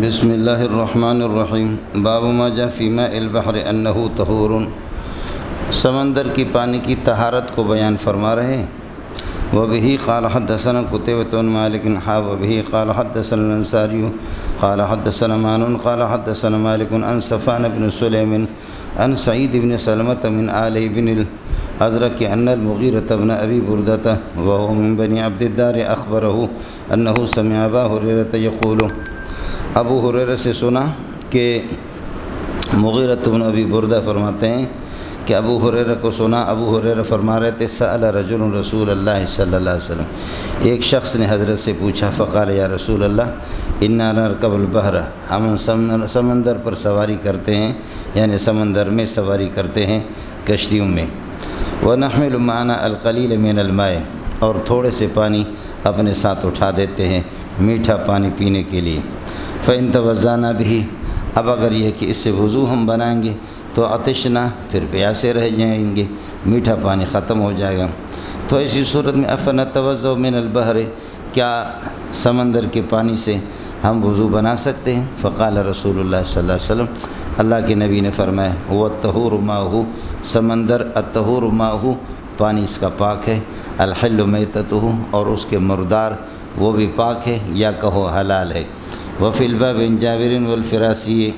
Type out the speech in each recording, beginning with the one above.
بسم اللہ الرحمن الرحیم باب ما جاء فی ماء البحر انہ طہور، سمندر کی پانی کی طہارت کو بیان فرما رہے ہیں۔ وبہ قال حدثنا قتیبۃ بن مالک وبہ قال حدثنا الانصاری قال حدثنا معن قال حدثنا مالک عن صفوان بن سلیم عن سعید بن سلمۃ من آل بن الازرق ان المغیرۃ بن ابی بردۃ وهو من بنی عبد الدار اخبرہ انہ سمع ابا ہریرہ یقول، ابو ہریرہ سے سنا کہ مغیرۃ بن ابی بردہ فرماتے ہیں کہ ابو ہریرہ کو سنا، ابو ہریرہ فرما رہے تھے سأل رجل رسول اللہ صلی اللہ علیہ وسلم، ایک شخص نے حضرت سے پوچھا، فقال یا رسول اللہ انا نرکب البحر، ہم سمندر پر سواری کرتے ہیں، یعنی سمندر میں سواری کرتے ہیں کشتیوں میں، ونحمل معنا القلیل من الماء، اور تھوڑے سے پانی اپنے ساتھ اٹھا دیتے ہیں میٹھا پانی پینے کے لیے، فإن توضأنا به، اب اگر یہ کہ اس سے وضو ہم بنائیں گے تو عطشنا، پھر پیاسے رہ جائیں گے، میٹھا پانی ختم ہو جائے گا، تو ایسی صورت میں افنتوضأ من البحر، کیا سمندر کے پانی سے ہم وضو بنا سکتے ہیں؟ فقال رسول اللہ صلی اللہ علیہ وسلم، اللہ کے نبی نے فرمایا، هو الطہور ماؤہ، سمندر الطہور ماؤہ، پانی اس کا پاک ہے، الحل میتتہ، اور اس کے مردار وہ بھی پاک ہے یا کہو حلال ہے۔ وفی الباب عن جابر والفراسی،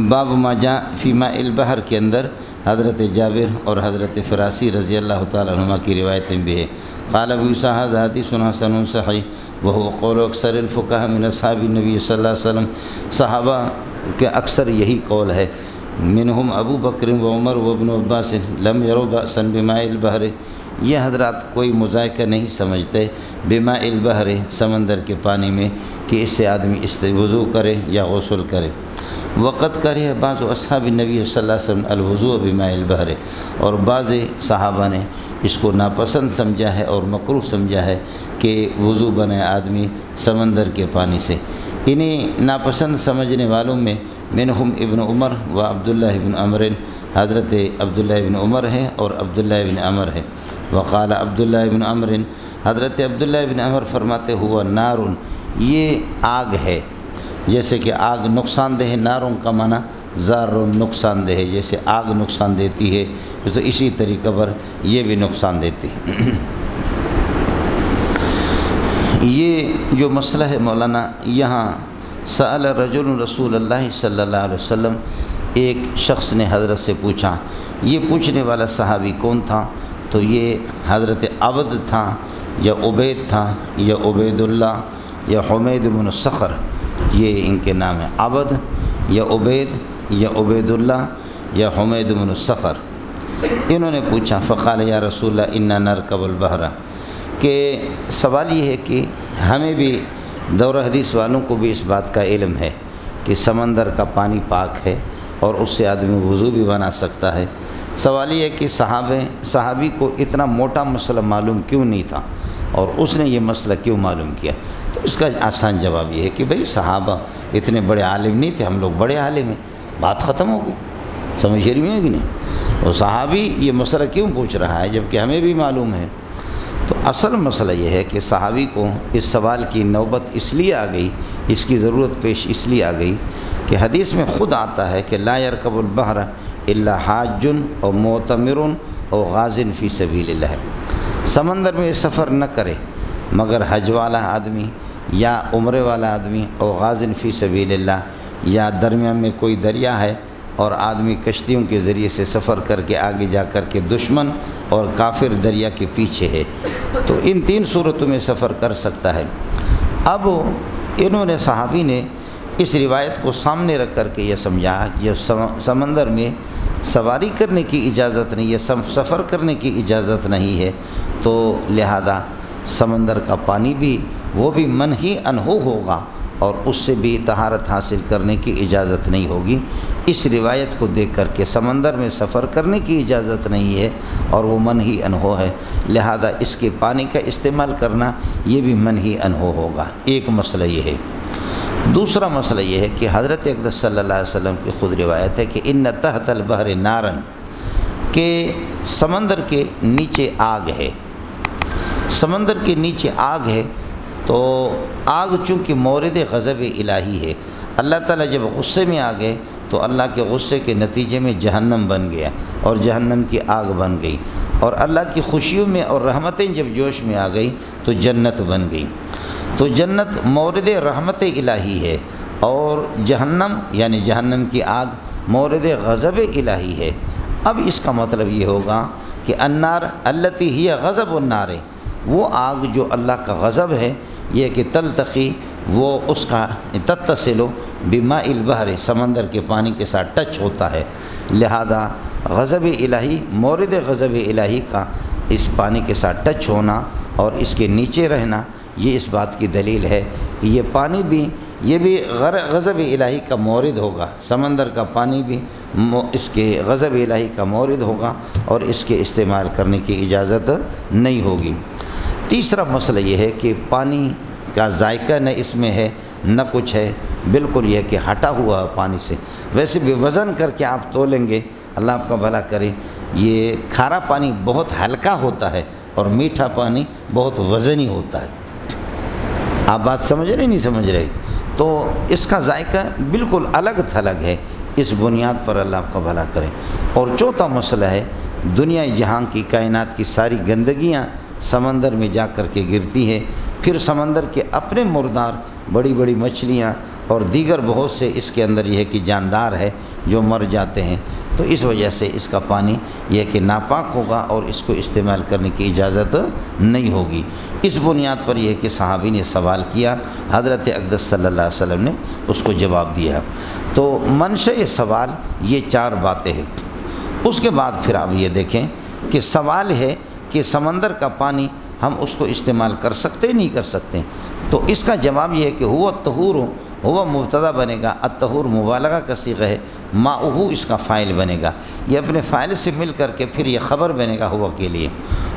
باب ما جاء فی ماء البحر کے اندر حضرت جابر اور حضرت فراسی رضی اللہ تعالیٰ عنہما کی روایتیں بھی ہیں۔ قال ابو عیسیٰ ھذا حدیث حسن صحیح وهو قول اکثر الفقہاء من اصحاب النبی صلی اللہ علیہ وسلم، صحابہ کے اکثر یہی قول ہے، منہم ابو بکر و عمر و ابن عباس لم یروا بأسا بماء البحر، یہ حضرات کوئی مذائقہ نہیں سمجھتے بماء البحر، سمندر کے پانی میں، کہ اس سے آدمی وضو کرے یا غسل کرے۔ وقت کرے بعض اصحاب النبی صلی اللہ علیہ وسلم الوضوء بماء البحر، اور بعض صحابہ نے اس کو ناپسند سمجھا ہے اور مکروہ سمجھا ہے کہ وضو بنائے آدمی سمندر کے پانی سے۔ انہیں ناپسند سمجھنے والوں میں منہم ابن عمر و عبداللہ ابن عمر، حضرت عبداللہ ابن عمر ہے اور عبداللہ ابن عمر ہے۔ وقال عبداللہ ابن عمر، حضرت عبداللہ ابن عمر فرماتے ہوا نارن، یہ آگ ہے، جیسے کہ آگ نقصان دہ ہے، ناروں کا معنی زارن نقصان دہ ہے، جیسے آگ نقصان دیتی ہے تو اسی طریقہ پر یہ بھی نقصان دیتی ہے۔ یہ جو مسئلہ ہے مولانا، یہاں سأل رجل رسول اللہ صلی اللہ علیہ وسلم، ایک شخص نے حضرت سے پوچھا، یہ پوچھنے والا صحابی کون تھا؟ تو یہ حضرت عبد تھا یا عبید تھا یا عبید اللہ یا حمید بن صخر، یہ ان کے نام ہیں، عبد یا عبید یا عبید اللہ یا حمید بن صخر۔ انہوں نے پوچھا، فقال یا رسول اللہ انا نرکب البحر، کہ سوال یہ ہے کہ ہمیں بھی دور حدیث والوں کو بھی اس بات کا علم ہے کہ سمندر کا پانی پاک ہے اور اس سے آدمی وضو بھی بنا سکتا ہے۔ سوال یہ ہے کہ صحابی کو اتنا موٹا مسئلہ معلوم کیوں نہیں تھا اور اس نے یہ مسئلہ کیوں معلوم کیا؟ تو اس کا آسان جواب یہ ہے کہ بھئی صحابہ اتنے بڑے عالم نہیں تھے، ہم لوگ بڑے عالم ہیں، بات ختم ہو گئی، سمجھ رہی ہے کہ نہیں؟ اور صحابی یہ مسئلہ کیوں پوچھ رہا ہے جبکہ ہمیں بھی معلوم ہے؟ تو اصل مسئلہ یہ ہے کہ صحابی کو اس سوال کی نوبت اس لیے آ گئی، اس کی ضرورت پیش اس لیے آ گئی کہ حدیث میں خود آتا ہے کہ لا یرکب البحر الا حاج او معتمر او غاز فی سبیل اللہ، سمندر میں سفر نہ کرے مگر حج والا آدمی یا عمرے والا آدمی او غاز فی سبیل اللہ، یا درمیان میں کوئی دریا ہے اور آدمی کشتیوں کے ذریعے سے سفر کر کے آگے جا کر کے دشمن اور کافر دریا کے پیچھے ہے، تو ان تین صورتوں میں سفر کر سکتا ہے۔ اب انہوں نے صحابی نے اس روایت کو سامنے رکھ کر کے یہ سمجھا کہ سمندر میں سواری کرنے کی اجازت نہیں ہے، سفر کرنے کی اجازت نہیں ہے، تو لہذا سمندر کا پانی بھی وہ بھی منہی عنہ ہوگا اور اس سے بھی طہارت حاصل کرنے کی اجازت نہیں ہوگی۔ اس روایت کو دیکھ کر کے سمندر میں سفر کرنے کی اجازت نہیں ہے اور وہ منہی عنہ ہے، لہذا اس کے پانی کا استعمال کرنا یہ بھی منہی عنہ ہوگا۔ ایک مسئلہ یہ ہے۔ دوسرا مسئلہ یہ ہے کہ حضرت اقدس صلی اللہ علیہ وسلم کی خود روایت ہے کہ ان تحت البحر نارن، کہ سمندر کے نیچے آگ ہے، سمندر کے نیچے آگ ہے، تو آگ چونکہ مورد غضب الہی ہے، اللہ تعالیٰ جب غصے میں آ گئے تو اللہ کے غصے کے نتیجے میں جہنم بن گیا اور جہنم کی آگ بن گئی، اور اللہ کی خوشیوں میں اور رحمتیں جب جوش میں آ گئی تو جنت بن گئی۔ تو جنت مورد رحمت الہی ہے، اور جہنم یعنی جہنم کی آگ مورد غضب الہی ہے۔ اب اس کا مطلب یہ ہوگا کہ النار التی ہی غضب النار، وہ آگ جو اللہ کا غضب ہے، یہ کہ تلتقی، وہ اس کا تتصل بماء البحر، سمندر کے پانی کے ساتھ ٹچ ہوتا ہے، لہذا غضب الہی، مورد غضب الہی کا اس پانی کے ساتھ ٹچ ہونا اور اس کے نیچے رہنا، یہ اس بات کی دلیل ہے کہ یہ پانی بھی، یہ بھی غضب الہی کا مورد ہوگا، سمندر کا پانی بھی اس کے غضب الہی کا مورد ہوگا اور اس کے استعمال کرنے کی اجازت نہیں ہوگی۔ تیسرا مسئلہ یہ ہے کہ پانی کا ذائقہ نہ اس میں ہے نہ کچھ ہے، بالکل یہ کہ ہٹا ہوا پانی سے، ویسے بھی وزن کر کے آپ تولیں گے، اللہ آپ کا بھلا کرے، یہ کھارا پانی بہت ہلکا ہوتا ہے اور میٹھا پانی بہت وزنی ہوتا ہے۔ آپ بات سمجھ رہے نہیں سمجھ رہے؟ تو اس کا ذائقہ بالکل الگ تھلگ ہے، اس بنیاد پر اللہ آپ کا بھلا کرے۔ اور چوتھا مسئلہ ہے، دنیا جہاں کی کائنات کی ساری گندگیاں سمندر میں جا کر کے گرتی ہے، پھر سمندر کے اپنے مردار، بڑی بڑی مچھلیاں اور دیگر بہت سے اس کے اندر یہ ہے کہ جاندار ہے جو مر جاتے ہیں، تو اس وجہ سے اس کا پانی یہ کہ ناپاک ہوگا اور اس کو استعمال کرنے کی اجازت نہیں ہوگی۔ اس بنیاد پر یہ کہ صحابی نے سوال کیا، حضرت اقدس صلی اللہ علیہ وسلم نے اس کو جواب دیا۔ تو منشأ سوال یہ 4 باتیں ہیں۔ اس کے بعد پھر آپ یہ دیکھیں کہ سوال ہے کہ سمندر کا پانی ہم اس کو استعمال کر سکتے نہیں کر سکتے، تو اس کا جواب یہ ہے کہ ہوا الطہور، ہوا مبتدا بنے گا، الطہور مبالغہ کا صیغہ ہے، ماؤہ اس کا فاعل بنے گا، یہ اپنے فاعل سے مل کر کے پھر یہ خبر بنے گا ہوا کے لیے۔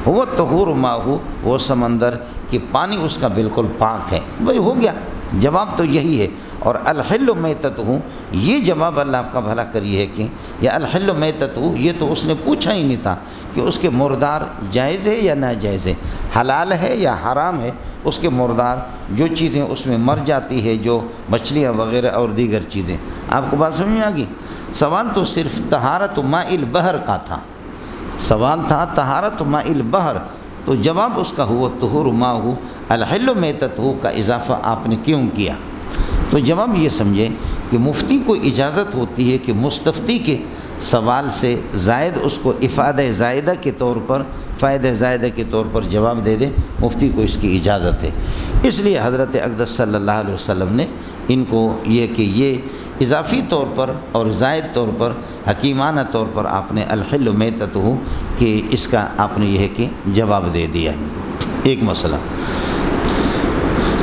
ہوا الطہور ماؤہ، وہ سمندر کہ پانی اس کا بالکل پاک ہے، بھائی ہو گیا، جواب تو یہی ہے۔ اور الحل میتتہ، یہ جواب اللہ آپ کا بھلا کریے ہے کہ یہ الحل میتتہ، یہ تو اس نے پوچھا ہی نہیں تھا کہ اس کے مردار جائز ہے یا ناجائز ہے، حلال ہے یا حرام ہے، اس کے مردار جو چیزیں اس میں مر جاتی ہے، جو مچھلیاں وغیرہ اور دیگر چیزیں۔ آپ کو بات سمجھ میں آ گئی؟ سوال تو صرف طہارت ماء البحر کا تھا، سوال تھا طہارت ماء البحر، تو جواب اس کا ہوا الطہور ماؤہ الحل میتتہ کا اضافہ آپ نے کیوں کیا؟ تو جواب یہ سمجھے کہ مفتی کو اجازت ہوتی ہے کہ مستفتی کے سوال سے زائد اس کو افادہ زائدہ کے طور پر، فائدہ زائدہ کے طور پر جواب دے دے، مفتی کو اس کی اجازت ہے۔ اس لیے حضرت اقدس صلی اللہ علیہ وسلم نے ان کو یہ کہ یہ اضافی طور پر اور زائد طور پر، حکیمانہ طور پر آپ نے الحل میتتہ کہ اس کا آپ نے یہ کہ جواب دے دیا ان کو۔ ایک مسئلہ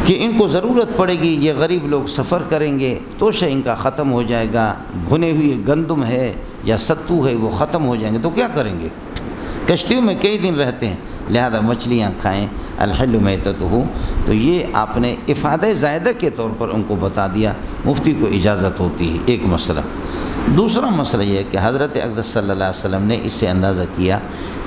کہ ان کو ضرورت پڑے گی، یہ غریب لوگ سفر کریں گے تو ان کا ختم ہو جائے گا، بھنے ہوئے گندم ہے یا ستو ہے وہ ختم ہو جائیں گے تو کیا کریں گے؟ کشتیوں میں کئی دن رہتے ہیں، لہذا مچھلیاں کھائیں، الحل میتتہ، تو یہ آپ نے افادہ زائدہ کے طور پر ان کو بتا دیا، مفتی کو اجازت ہوتی ہے۔ ایک مسئلہ۔ دوسرا مسئلہ یہ ہے کہ حضرت اقدس صلی اللہ علیہ وسلم نے اس سے اندازہ کیا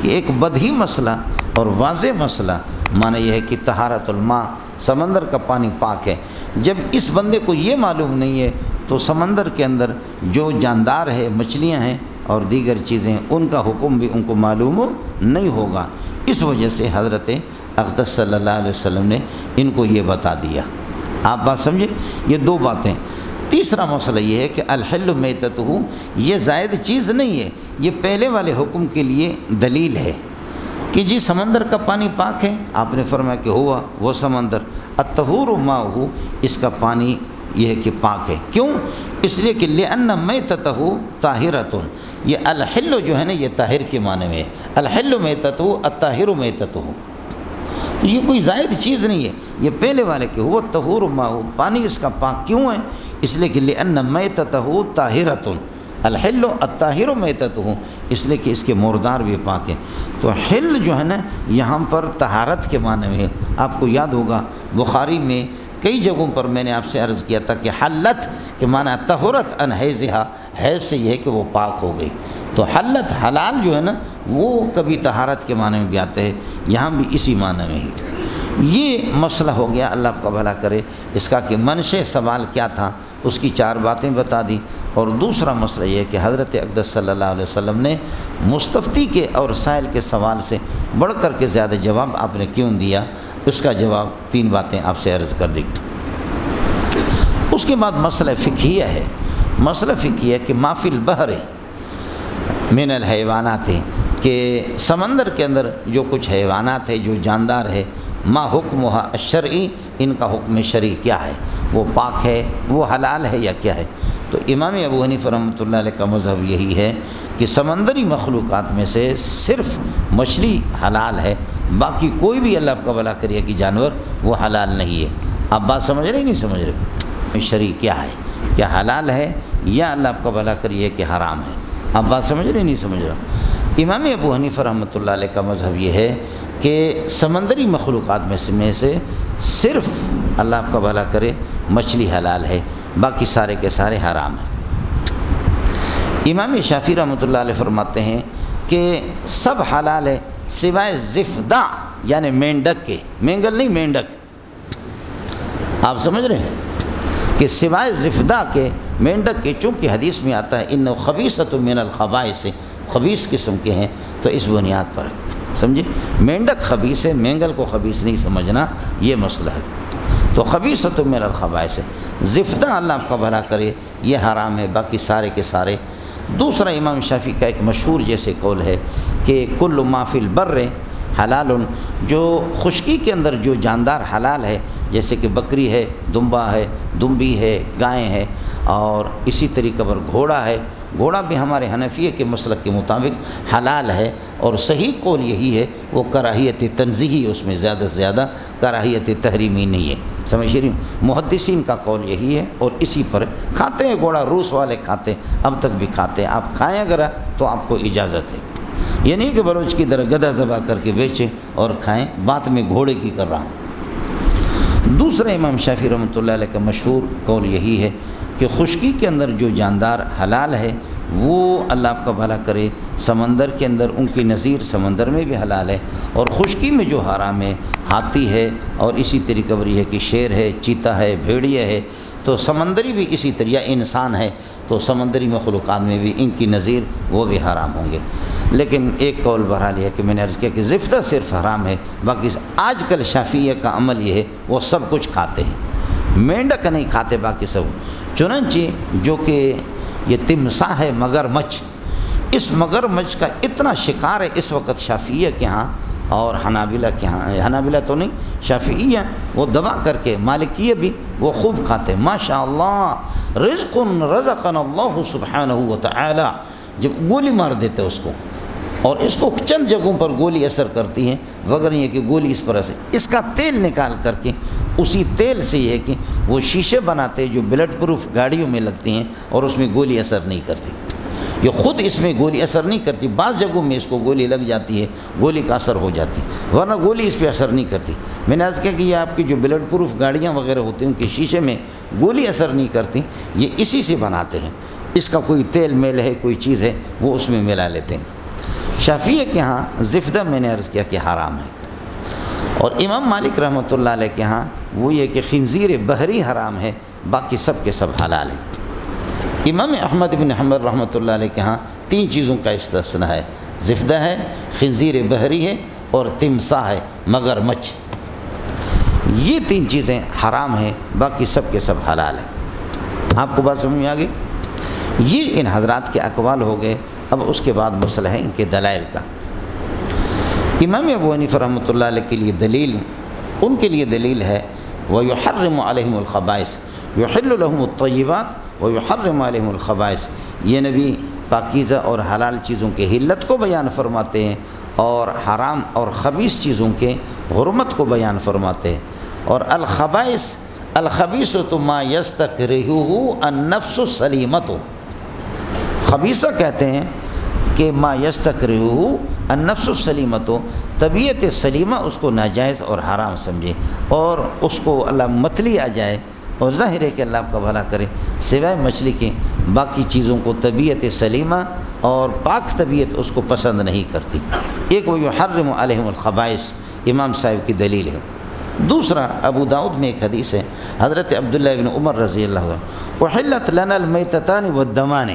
کہ ایک بدہی مسئلہ اور واضح مسئلہ، معنی یہ ہے کہ طہارت الماء، سمندر کا پانی پاک ہے، جب اس بندے کو یہ معلوم نہیں ہے تو سمندر کے اندر جو جاندار ہے، مچھلیاں ہیں اور دیگر چیزیں، ان کا حکم بھی ان کو معلوم نہیں ہوگا۔ اس وجہ سے حضرت اقدس صلی اللہ علیہ وسلم نے ان کو یہ بتا دیا۔ آپ بات سمجھے؟ یہ 2 باتیں۔ تیسرا مسئلہ یہ ہے کہ الحل میتتہ یہ زائد چیز نہیں ہے، یہ پہلے والے حکم کے لیے دلیل ہے کہ جی سمندر کا پانی پاک ہے، آپ نے فرمایا کہ ہوا وہ سمندر، الطہور ماؤہ اس کا پانی یہ ہے کہ پاک ہے۔ کیوں؟ اس لیے کہ لأن میتتہ طاہرۃ، یہ الحل جو ہے نا یہ طاہر کے معنی میں ہے، الحل میتتہ الطاہر میتتہ، تو یہ کوئی زائد چیز نہیں ہے، یہ پہلے والے کہ ہوا الطہور ماؤہ، پانی اس کا پاک کیوں ہے؟ اس لیے کہ لأن میتتہ طاہرۃ، الحل الطاہر میتتہ، اس لیے کہ اس کے مردار بھی پاک ہیں۔ تو حل جو ہے نا یہاں پر طہارت کے معنی میں ہے۔ آپ کو یاد ہوگا بخاری میں کئی جگہوں پر میں نے آپ سے عرض کیا تھا کہ حلت کے معنی طہرت عن حیضہا، حیض سے یہ ہے کہ وہ پاک ہو گئی، تو حلت حلال جو ہے نا وہ کبھی طہارت کے معنی میں بھی آتے ہیں، یہاں بھی اسی معنی میں ہی۔ یہ مسئلہ ہو گیا، اللہ آپ کا بھلا کرے، اس کا کہ منشے سوال کیا تھا، اس کی 4 باتیں بتا دی۔ اور دوسرا مسئلہ یہ ہے کہ حضرت اقدس صلی اللہ علیہ وسلم نے مستفتی کے اور سائل کے سوال سے بڑھ کر کے زیادہ جواب آپ نے کیوں دیا، اس کا جواب 3 باتیں آپ سے عرض کر دی۔ اس کے بعد مسئلہ فقہیہ ہے۔ مسئلہ فقہیہ کہ ما فی البحر من الحیوانات ہے، کہ سمندر کے اندر جو کچھ حیوانات ہے، جو جاندار ہے، ما حکمہ الشرعی، ان کا حکم شرعی کیا ہے، وہ پاک ہے، وہ حلال ہے یا کیا ہے؟ تو امام ابو حنیفہ رحمۃ اللہ علیہ کا مذہب یہی ہے کہ سمندری مخلوقات میں سے صرف مچھلی حلال ہے، باقی کوئی بھی اللہ کا بھلا کریے کہ جانور وہ حلال نہیں ہے۔ آپ بات سمجھ رہے نہیں سمجھ رہے؟ شرعی کیا ہے، کیا حلال ہے یا اللہ کا بھلا کریے کہ حرام ہے؟ آپ بات سمجھ رہے نہیں سمجھ رہے؟ امام ابو حنیفہ رحمۃ اللہ علیہ کا مذہب یہ ہے کہ سمندری مخلوقات میں سے صرف اللہ آپ کا بھلا کرے مچھلی حلال ہے، باقی سارے کے سارے حرام ہیں۔ امام شافعی رحمۃ اللہ علیہ فرماتے ہیں کہ سب حلال ہے سوائے زفدہ یعنی مینڈک کے، مینگل نہیں مینڈک، آپ سمجھ رہے ہیں کہ سوائے زفدہ کے، مینڈک کے، چونکہ حدیث میں آتا ہے انہ خبیثۃ من الخبائث، خبیث قسم کے ہیں، تو اس بنیاد پر سمجھے مینڈک خبیث ہے، مینگل کو خبیث نہیں سمجھنا، یہ مسئلہ ہے۔ تو خبیثۃ من الخبائث، زفدہ اللہ آپ کا بھلا کرے یہ حرام ہے، باقی سارے کے سارے۔ دوسرا امام شافعی کا ایک مشہور جیسے قول ہے کہ کل ما فی البر حلال، جو خشکی کے اندر جو جاندار حلال ہے، جیسے کہ بکری ہے، دمبا ہے، دمبی ہے، گائیں ہے، اور اسی طریقے پر گھوڑا ہے۔ گھوڑا بھی ہمارے حنفیہ کے مسلک کے مطابق حلال ہے، اور صحیح قول یہی ہے، وہ کراہیت تنزیہی، اس میں زیادہ سے زیادہ کراہیت تحریمی نہیں ہے، سمجھ رہی ہوں؟ محدثین کا قول یہی ہے، اور اسی پر کھاتے ہیں گھوڑا، روس والے کھاتے ہیں، اب تک بھی کھاتے ہیں۔ آپ کھائیں اگر تو آپ کو اجازت ہے، یہ نہیں کہ بلوچ کی طرح گدھا ذبح کر کے بیچیں اور کھائیں، بات میں گھوڑے کی کر رہا ہوں۔ دوسرا امام شافعی رحمۃ اللہ علیہ کا مشہور قول یہی ہے کہ خشکی کے اندر جو جاندار حلال ہے وہ اللہ آپ کا بھلا کرے سمندر کے اندر ان کی نظیر سمندر میں بھی حلال ہے، اور خشکی میں جو حرام ہے ہاتھی ہے، اور اسی طریقے پر یہ ہے کہ شیر ہے، چیتا ہے، بھیڑیا ہے، تو سمندری بھی اسی طرح انسان ہے، تو سمندری مخلوقات میں بھی ان کی نظیر وہ بھی حرام ہوں گے۔ لیکن ایک قول بہرحال یہ ہے کہ میں نے عرض کیا کہ زفتہ صرف حرام ہے، باقی آج کل شافعیہ کا عمل یہ ہے وہ سب کچھ کھاتے ہیں، مینڈک نہیں کھاتے، باقی سب۔ چنانچہ جو کہ یہ تمساح ہے مگر مچھ، اس مگر مچھ کا اتنا شکار ہے اس وقت شافعیہ کے ہاں اور حنابلہ کے ہاں، حنابلہ تو نہیں، شافعیہ وہ دبا کر کے، مالکیہ بھی وہ خوب کھاتے ہیں، ماشاءاللہ رزق رزقنا اللہ سبحانہ وتعالی، جب گولی مار دیتے اس کو، اور اس کو چند جگہوں پر گولی اثر کرتی ہے، وگر یہ کہ گولی اس پر اثر، اس کا تیل نکال کر کے اسی تیل سے یہ ہے کہ وہ شیشے بناتے جو بلٹ پروف گاڑیوں میں لگتی ہیں، اور اس میں گولی اثر نہیں کرتی، یہ خود اس میں گولی اثر نہیں کرتی، بعض جگہوں میں اس کو گولی لگ جاتی ہے، گولی کا اثر ہو جاتی، ورنہ گولی اس پہ اثر نہیں کرتی۔ میں نے عرض کیا کہ یہ آپ کی جو بلٹ پروف گاڑیاں وغیرہ ہوتی ہیں ان کے شیشے میں گولی اثر نہیں کرتی، یہ اسی سے بناتے ہیں، اس کا کوئی تیل میل ہے، کوئی چیز ہے، وہ اس میں ملا لیتے ہیں۔ شافعیہ کے ہاں زفدہ میں نے عرض کیا کہ حرام ہے، اور امام مالک رحمۃ اللہ علیہ کے ہاں وہ یہ کہ خنزیر بحری حرام ہے، باقی سب کے سب حلال ہیں۔ امام احمد بن حنبل رحمۃ اللہ علیہ کے ہاں 3 چیزوں کا استثناء ہے، زفدہ ہے، خنزیر بحری ہے، اور تمساح ہے مگر مچھ، یہ 3 چیزیں حرام ہیں، باقی سب کے سب حلال ہیں۔ آپ کو بات سمجھ میں آ گئی؟ یہ ان حضرات کے اقوال ہو گئے۔ اب اس کے بعد مسئلہ ہے ان کے دلائل کا۔ امام ابو حنیفہ رحمۃ اللہ علیہ کے لیے دلیل، ان کے لیے دلیل ہے وَيُحَرِّمُ عَلَيْهِمُ الْخَبَائِثِ يُحِلُّ لَهُمُ الطَّيِّبَاتِ وَيُحَرِّمُ عَلَيْهِمُ الْخَبَائِثِ، یہ نبی پاکیزہ اور حلال چیزوں کے حلت کو بیان فرماتے ہیں، اور حرام اور خبیث چیزوں کے حرمت کو بیان فرماتے ہیں۔ اور الخبائث، الخبیثۃ ما یستکرہہ النفس السلیمۃ، خبیثہ کہتے ہیں کہ ما یستکرہہ النفس السلیمۃ، طبیعت سلیمہ اس کو ناجائز اور حرام سمجھے، اور اس کو اللہ متلی آ جائے، اور ظاہر ہے کہ اللہ آپ کا بھلا کرے، سوائے مچھلی کے باقی چیزوں کو طبیعت سلیمہ اور پاک طبیعت اس کو پسند نہیں کرتی۔ ایک وہ یحرم علیہم الخبائث امام صاحب کی دلیل ہے۔ دوسرا ابو داؤد میں ایک حدیث ہے حضرت عبداللہ ابن عمر رضی اللہ عنہ، احلت لنا المیتتان والدمان،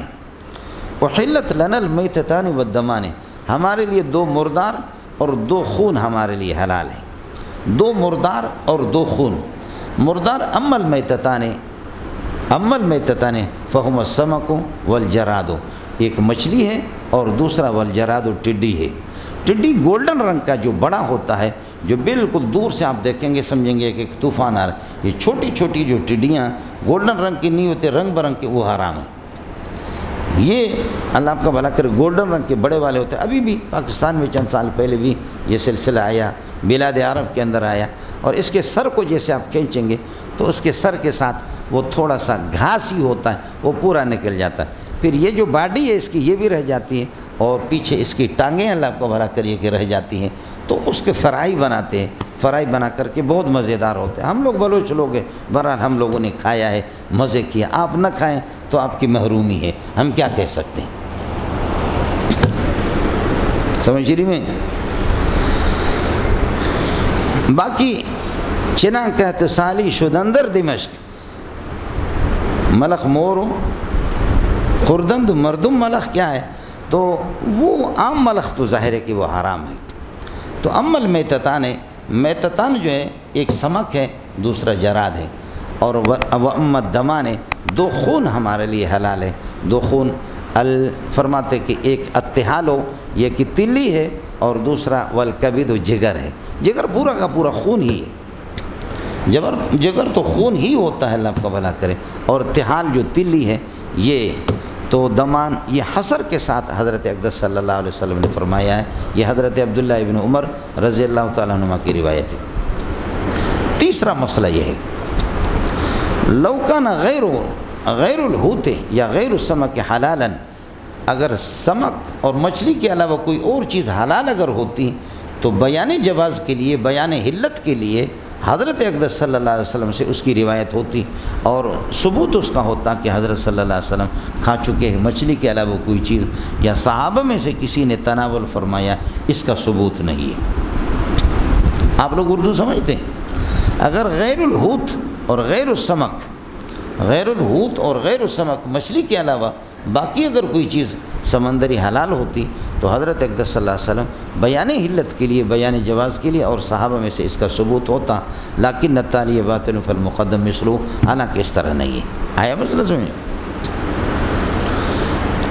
احلت لنا المیتتان والدمان، ہمارے لیے 2 مردار اور 2 خون ہمارے لیے حلال ہیں، 2 مردار اور 2 خون۔ مردار اما المیتتان فہما السمک والجراد، ایک مچھلی ہے اور دوسرا والجراد ٹڈی ہے۔ ٹڈی گولڈن رنگ کا جو بڑا ہوتا ہے، جو بالکل دور سے آپ دیکھیں گے سمجھیں گے کہ ایک طوفان آ رہا ہے۔ یہ چھوٹی چھوٹی جو ٹڈیاں گولڈن رنگ کی نہیں ہوتے، رنگ برنگ کے، وہ حرام ہیں۔ یہ اللہ آپ کا بھلا کرے، گولڈن رنگ کے بڑے والے ہوتے ہیں۔ ابھی بھی پاکستان میں چند سال پہلے بھی یہ سلسلہ آیا، بلاد عرب کے اندر آیا، اور اس کے سر کو جیسے آپ کھینچیں گے تو اس کے سر کے ساتھ وہ تھوڑا سا گھاس ہی ہوتا ہے، وہ پورا نکل جاتا ہے۔ پھر یہ جو باڈی ہے اس کی یہ بھی رہ جاتی ہے، اور پیچھے اس کی ٹانگیں اللہ آپ کو بھلا کریے کہ رہ جاتی ہیں، تو اس کے فرائی بناتے ہیں، فرائی بنا کر کے بہت مزیدار ہوتے ہیں۔ ہم لوگ بلوچ لوگ ہیں، بہرحال ہم لوگوں نے کھایا ہے، مزے کیا۔ آپ نہ کھائیں تو آپ کی محرومی ہے، ہم کیا کہہ سکتے ہیں؟ سمجھ رہی میں؟ باقی چنا کہتے سالی شدندر دمشق، ملخ مورو خوردند مردم ملخ کیا ہے؟ تو وہ عام ملخ تو ظاہر ہے کہ وہ حرام ہے۔ تو امل میتتان ہے، میتتان جو ہے ایک سمک ہے، دوسرا جراد ہے، اور امت دمان ہے، 2 خون ہمارے لیے حلال ہے۔ 2 خون فرماتے کہ ایک اتحالو، یہ کہ تلی ہے، اور دوسرا والکبد جگر ہے۔ جگر پورا کا پورا خون ہی ہے، جگر تو خون ہی ہوتا ہے، اللہ آپ کا بھلا کرے، اور تحال جو تلی ہے یہ تو دمان، یہ حصر کے ساتھ حضرت اقدس صلی اللہ علیہ وسلم نے فرمایا ہے۔ یہ حضرت عبداللہ ابن عمر رضی اللہ تعالیٰ عنہ کی روایت ہے۔ تیسرا مسئلہ یہ ہے، لو کان غیر الحوت یا غیر السمک حلالا، اگر سمک اور مچھلی کے علاوہ کوئی اور چیز حلال اگر ہوتی تو بیان جواز کے لیے، بیان حلت کے لیے حضرت اقدس صلی اللہ علیہ وسلم سے اس کی روایت ہوتی، اور ثبوت اس کا ہوتا کہ حضرت صلی اللہ علیہ وسلم کھا چکے ہیں مچھلی کے علاوہ کوئی چیز، یا صحابہ میں سے کسی نے تناول فرمایا، اس کا ثبوت نہیں ہے۔ آپ لوگ اردو سمجھتے ہیں؟ اگر غیر الحوت اور غیر السمک، غیر الحوت اور غیر السمک مچھلی کے علاوہ باقی اگر کوئی چیز سمندری حلال ہوتی تو حضرت اقدس صلی اللہ علیہ وسلم بیان حلت کے لیے، بیان جواز کے لیے، اور صحابہ میں سے اس کا ثبوت ہوتا، لیکن نتالی باطن فالمقدم مثلو، حالانکہ اس طرح نہیں ہے۔ آیا مسئلہ سمجھیں؟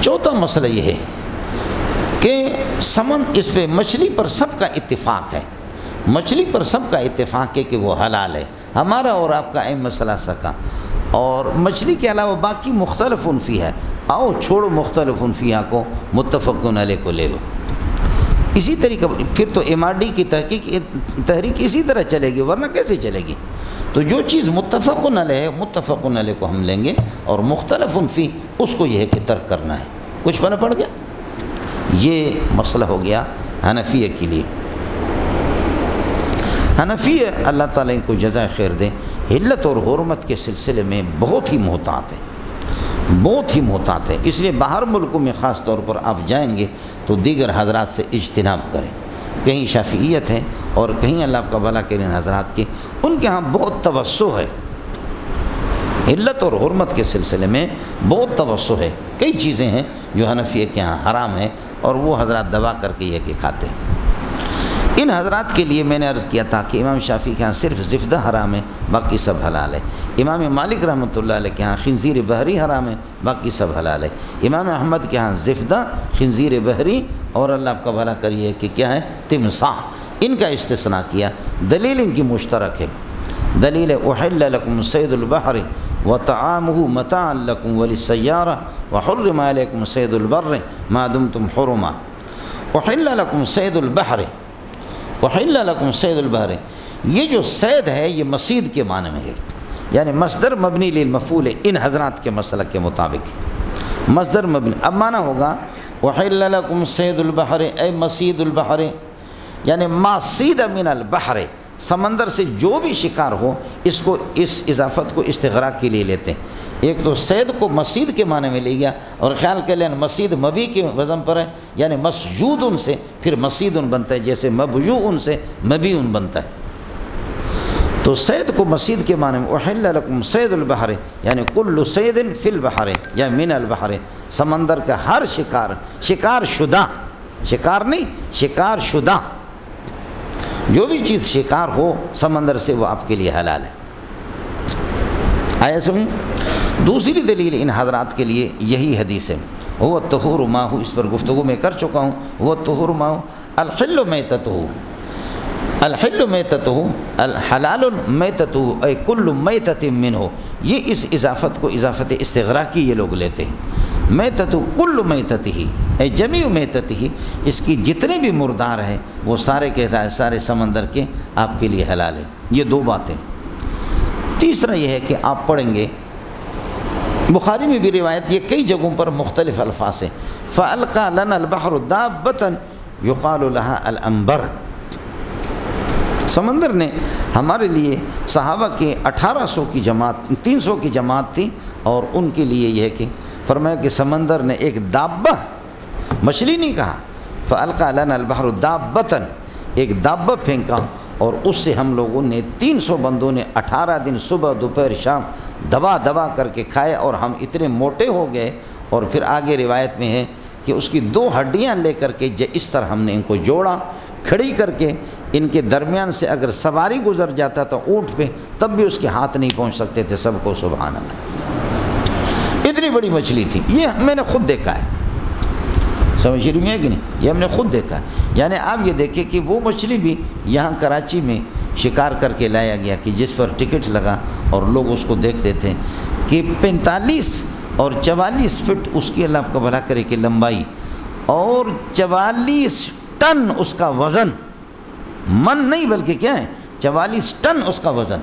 چوتھا مسئلہ یہ ہے کہ اس پہ مچھلی پر سب کا اتفاق ہے، مچھلی پر سب کا اتفاق ہے کہ وہ حلال ہے، ہمارا اور آپ کا اہم مسئلہ سکا، اور مچھلی کے علاوہ باقی مختلف فی ہے، آؤ چھوڑو مختلف فیہا کو، متفقن علیہ کو لے لو۔ اسی طریقہ پھر تو ایم آر ڈی کی تحریک اسی طرح چلے گی، ورنہ کیسے چلے گی؟ تو جو چیز متفقن علیہ ہے، متفقن علیہ کو ہم لیں گے، اور مختلف فی اس کو یہ ہے کہ ترک کرنا ہے۔ کچھ پتہ پڑ گیا؟ یہ مسئلہ ہو گیا حنفیہ کے لیے۔ حنفیہ اللہ تعالیٰ ان کو جزائے خیر دے، حلت اور حرمت کے سلسلے میں بہت ہی محتاط ہے، بہت ہی محتاط ہے۔ اس لیے باہر ملکوں میں خاص طور پر آپ جائیں گے تو دیگر حضرات سے اجتناب کریں۔ کہیں شافعیت ہے اور کہیں اللہ آپ کا بھلا کریں حضرات کی، ان کے ہاں بہت توسع ہے، حلت اور حرمت کے سلسلے میں بہت توسع ہے۔ کئی چیزیں ہیں جو حنفیہ کے ہاں حرام ہیں، اور وہ حضرات دبا کر کے یہ کہ کھاتے ہیں۔ ان حضرات کے لیے میں نے عرض کیا تھا کہ امام شافعی کے ہاں صرف زفدہ حرام ہے، باقی سب حلال ہے۔ امام مالک رحمۃ اللہ علیہ کے ہاں خنزیر بحری حرام ہے، باقی سب حلال ہے۔ امام احمد کے ہاں زفدہ، خنزیر بحری، اور اللہ آپ کا بھلا کریے کہ کیا ہے، تمساح، ان کا استثناء کیا۔ دلیل ان کی مشترک ہے، دلیل احل لکم صید البحر وطعامہ متاعا لکم وللسیارہ وحرم علیکم صید البر ما دمتم حرما۔ احل لکم صید البحر، وحل لکم صید البحر، یہ جو صید ہے یہ مصید کے معنی میں ہے، یعنی مصدر مبنی للمفعول ہے ان حضرات کے مسلک کے مطابق، مصدر مبنی۔ اب معنی ہوگا وحل لکم صید البحر اے مصید البحر، یعنی ما صید من البحر، سمندر سے جو بھی شکار ہو، اس کو، اس اضافت کو استغراق کے لیے لیتے ہیں۔ ایک تو صید کو مصید کے معنی میں لے گیا، اور خیال کر لیں مصید مبی کے وزن پر ہے، یعنی مسجود سے پھر مصید بنتا ہے، جیسے مبجوع سے مبیع بنتا ہے۔ تو سید کو مصید کے معنی میں احل لکم صید البحر یعنی کل صید فی البحر یا من البحر، سمندر کا ہر شکار، شکار شدہ، شکار نہیں شکار شدہ، جو بھی چیز شکار ہو سمندر سے وہ آپ کے لیے حلال ہے۔ آیا سمجھ؟ دوسری دلیل ان حضرات کے لیے یہی حدیث ہے، وہ طہور ماہ، اس پر گفتگو میں کر چکا ہوں، وہ طہور ماہ الحل میتتہ، الحل میتتہ الحلال میتتہ اے کل میتۃ منہ، یہ اس اضافت کو اضافت استغراقی یہ لوگ لیتے ہیں، میتتہ کل میتتہ اے جمیع میتتہ، اس کی جتنے بھی مردار ہیں وہ سارے کے سارے سمندر کے آپ کے لیے حلال ہے۔ یہ دو باتیں۔ تیسرا یہ ہے کہ آپ پڑھیں گے بخاری میں بھی روایت، یہ کئی جگہوں پر مختلف الفاظ ہیں، فَأَلْقَى لَنَا الْبَحْرُ دَابَّةً يُقَالُ لَهَا الْأَنْبَرُ، سمندر نے ہمارے لیے صحابہ کے 1800 کی جماعت 300 کی جماعت تھی، اور ان کے لیے یہ ہے کہ فرمایا کہ سمندر نے ایک دابہ، مچھلی نہیں کہا، فَأَلْقَى لَنَا الْبَحْرُ دَابَّةً، ایک دابہ پھینکا، اور اس سے ہم لوگوں نے 300 بندوں نے 18 دن صبح دوپہر شام دبا دبا کر کے کھائے، اور ہم اتنے موٹے ہو گئے، اور پھر آگے روایت میں ہے کہ اس کی 2 ہڈیاں لے کر کے اس طرح ہم نے ان کو جوڑا، کھڑی کر کے ان کے درمیان سے اگر سواری گزر جاتا تھا اونٹ پہ تب بھی اس کے ہاتھ نہیں پہنچ سکتے تھے، سب کو سبحان اللہ، اتنی بڑی مچھلی تھی۔ یہ میں نے خود دیکھا ہے، سمجھ رہی میں ہے کہ نہیں، یہ ہم نے خود دیکھا ہے۔ یعنی آپ یہ دیکھیں کہ وہ مچھلی بھی یہاں کراچی میں شکار کر کے لایا گیا کہ جس پر ٹکٹ لگا اور لوگ اس کو دیکھتے تھے کہ 45 اور 44 فٹ اس کی، اللہ آپ کا بھلا کرے، کہ لمبائی، اور 44 ٹن اس کا وزن، من نہیں بلکہ کیا ہے 44 ٹن اس کا وزن۔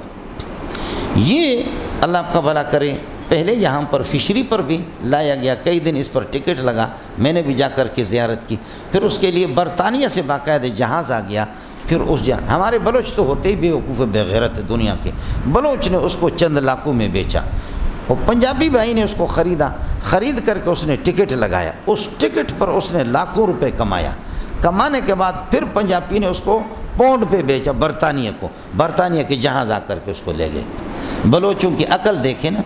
یہ اللہ آپ کا بھلا کرے پہلے یہاں پر فشری پر بھی لایا گیا، کئی دن اس پر ٹکٹ لگا، میں نے بھی جا کر کے زیارت کی، پھر اس کے لیے برطانیہ سے باقاعدہ جہاز آ گیا، پھر اس ہمارے بلوچ تو ہوتے ہی بیوقوف بغیرت دنیا کے، بلوچ نے اس کو چند لاکھوں میں بیچا، اور پنجابی بھائی نے اس کو خرید کر کے اس نے ٹکٹ لگایا، اس ٹکٹ پر اس نے لاکھوں روپے کمایا، کمانے کے بعد پھر پنجابی نے اس کو پاؤنڈ پہ بیچا برطانیہ کو، برطانیہ کے جہاز آ کر کے اس کو لے گئے۔ بلوچوں کی عقل دیکھیں نا،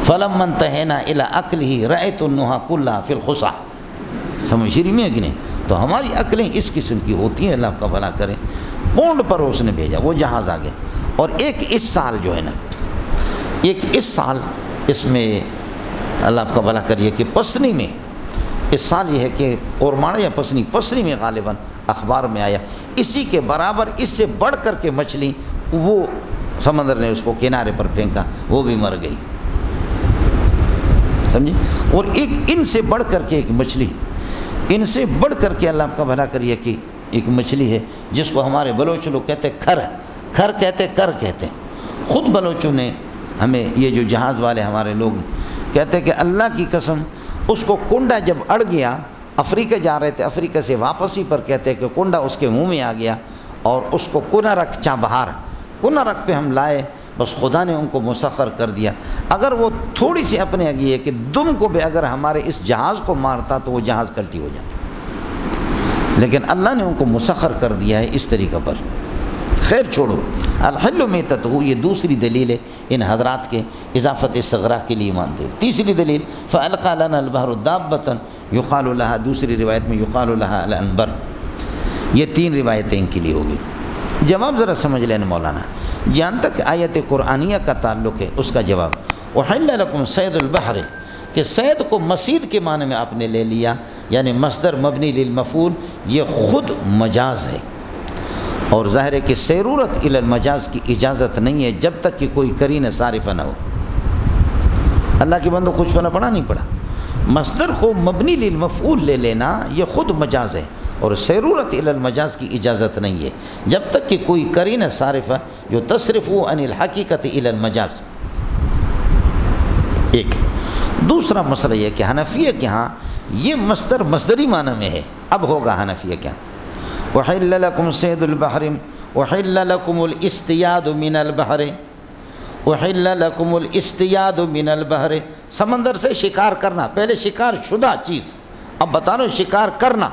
فَلَمَّا انْتَهَيْنَا إِلَىٰ أَكْلِهِ رَأَيْتُ النُّهَا كُلَّهَا فِي الْخُصَعِ، سمجھ رہی میں کہ نہیں؟ تو ہماری عقلیں اس قسم کی ہوتی ہیں، اللہ کا بھلا کرے۔ پاؤنڈ پر اس نے بھیجا، وہ جہاز آ گئے، اور ایک اس سال جو ہے نا، ایک اس سال اس میں اللہ آپ کا بھلا کریے کہ پسنی میں، اس سال یہ ہے کہ اورماڑا یا پسنی میں غالباً اخبار میں آیا، اسی کے برابر اس سے بڑھ کر کے مچھلی وہ سمندر نے اس کو کنارے پر پھینکا، وہ بھی مر گئی، سمجھے؟ اور ایک ان سے بڑھ کر کے ایک مچھلی، ان سے بڑھ کر کے اللہ آپ کا بھلا کریے کہ ایک مچھلی ہے جس کو ہمارے بلوچ لوگ کہتے کھر کہتے، کر کہتے ہیں۔ خود بلوچوں نے ہمیں، یہ جو جہاز والے ہمارے لوگ کہتے کہ اللہ کی قسم اس کو کنڈا جب اڑ گیا، افریقہ جا رہے تھے، افریقہ سے واپسی پر کہتے کہ کنڈا اس کے منہ میں آ گیا، اور اس کو کنارک چابہار، کنارک پہ ہم لائے، بس خدا نے ان کو مسخر کر دیا۔ اگر وہ تھوڑی سی اپنے آگے ہے کہ دم کو بھی اگر ہمارے اس جہاز کو مارتا تو وہ جہاز کلٹی ہو جاتا، لیکن اللہ نے ان کو مسخر کر دیا ہے اس طریقہ پر۔ خیر چھوڑو، الحل میتتہ، یہ دوسری دلیل ہے ان حضرات کے اضافت استغراق کے لیے مانتے۔ تیسری دلیل فَأَلْقَى لَنَا الْبَحْرُ دَابَّةً يُقَالُ لَهَا، دوسری روایت میں يُقَالُ لَهَا الْأَنْبَرُ۔ یہ 3 روایتیں ان کے لیے ہوگی۔ جواب ذرا سمجھ لینا مولانا، جہاں تک آیت قرآنیہ کا تعلق ہے اس کا جواب وَحِلَّ لَكُمْ صَيْدُ الْبَحْرِ، کہ صید کو مصید کے معنی میں آپ نے لے لیا، یعنی مصدر مبنی للمفعول، یہ خود مجاز ہے، اور ظاہر ہے کہ سیرورت الی المجاز کی اجازت نہیں ہے جب تک کہ کوئی قرینہ صارفہ نہ ہو۔ اللہ کے بندوں کچھ پڑھا نہیں پڑھا، مصدر کو مبنی للمفعول لے لینا یہ خود مجاز ہے، اور سیرورت الی المجاز کی اجازت نہیں ہے جب تک کہ کوئی قرینہ صارفہ جو تصرف عن الحقیقت الی المجاز۔ ایک دوسرا مسئلہ یہ کہ حنفیہ کے ہاں یہ مصدر مصدری معنی میں ہے، اب ہوگا حنفیہ کیا وَحِلَّ لَكُمْ صَيْدُ الْبَحْرِ وَحِلَّ لَكُمُ الْإِسْتِيَادُ مِنَ الْبَحْرِ وَحِلَّ لَكُمُ الْإِسْتِيَادُ مِنَ الْبَحْرِ، سمندر سے شکار کرنا، پہلے شکار شدہ چیز، اب بتا رہا ہوں شکار کرنا،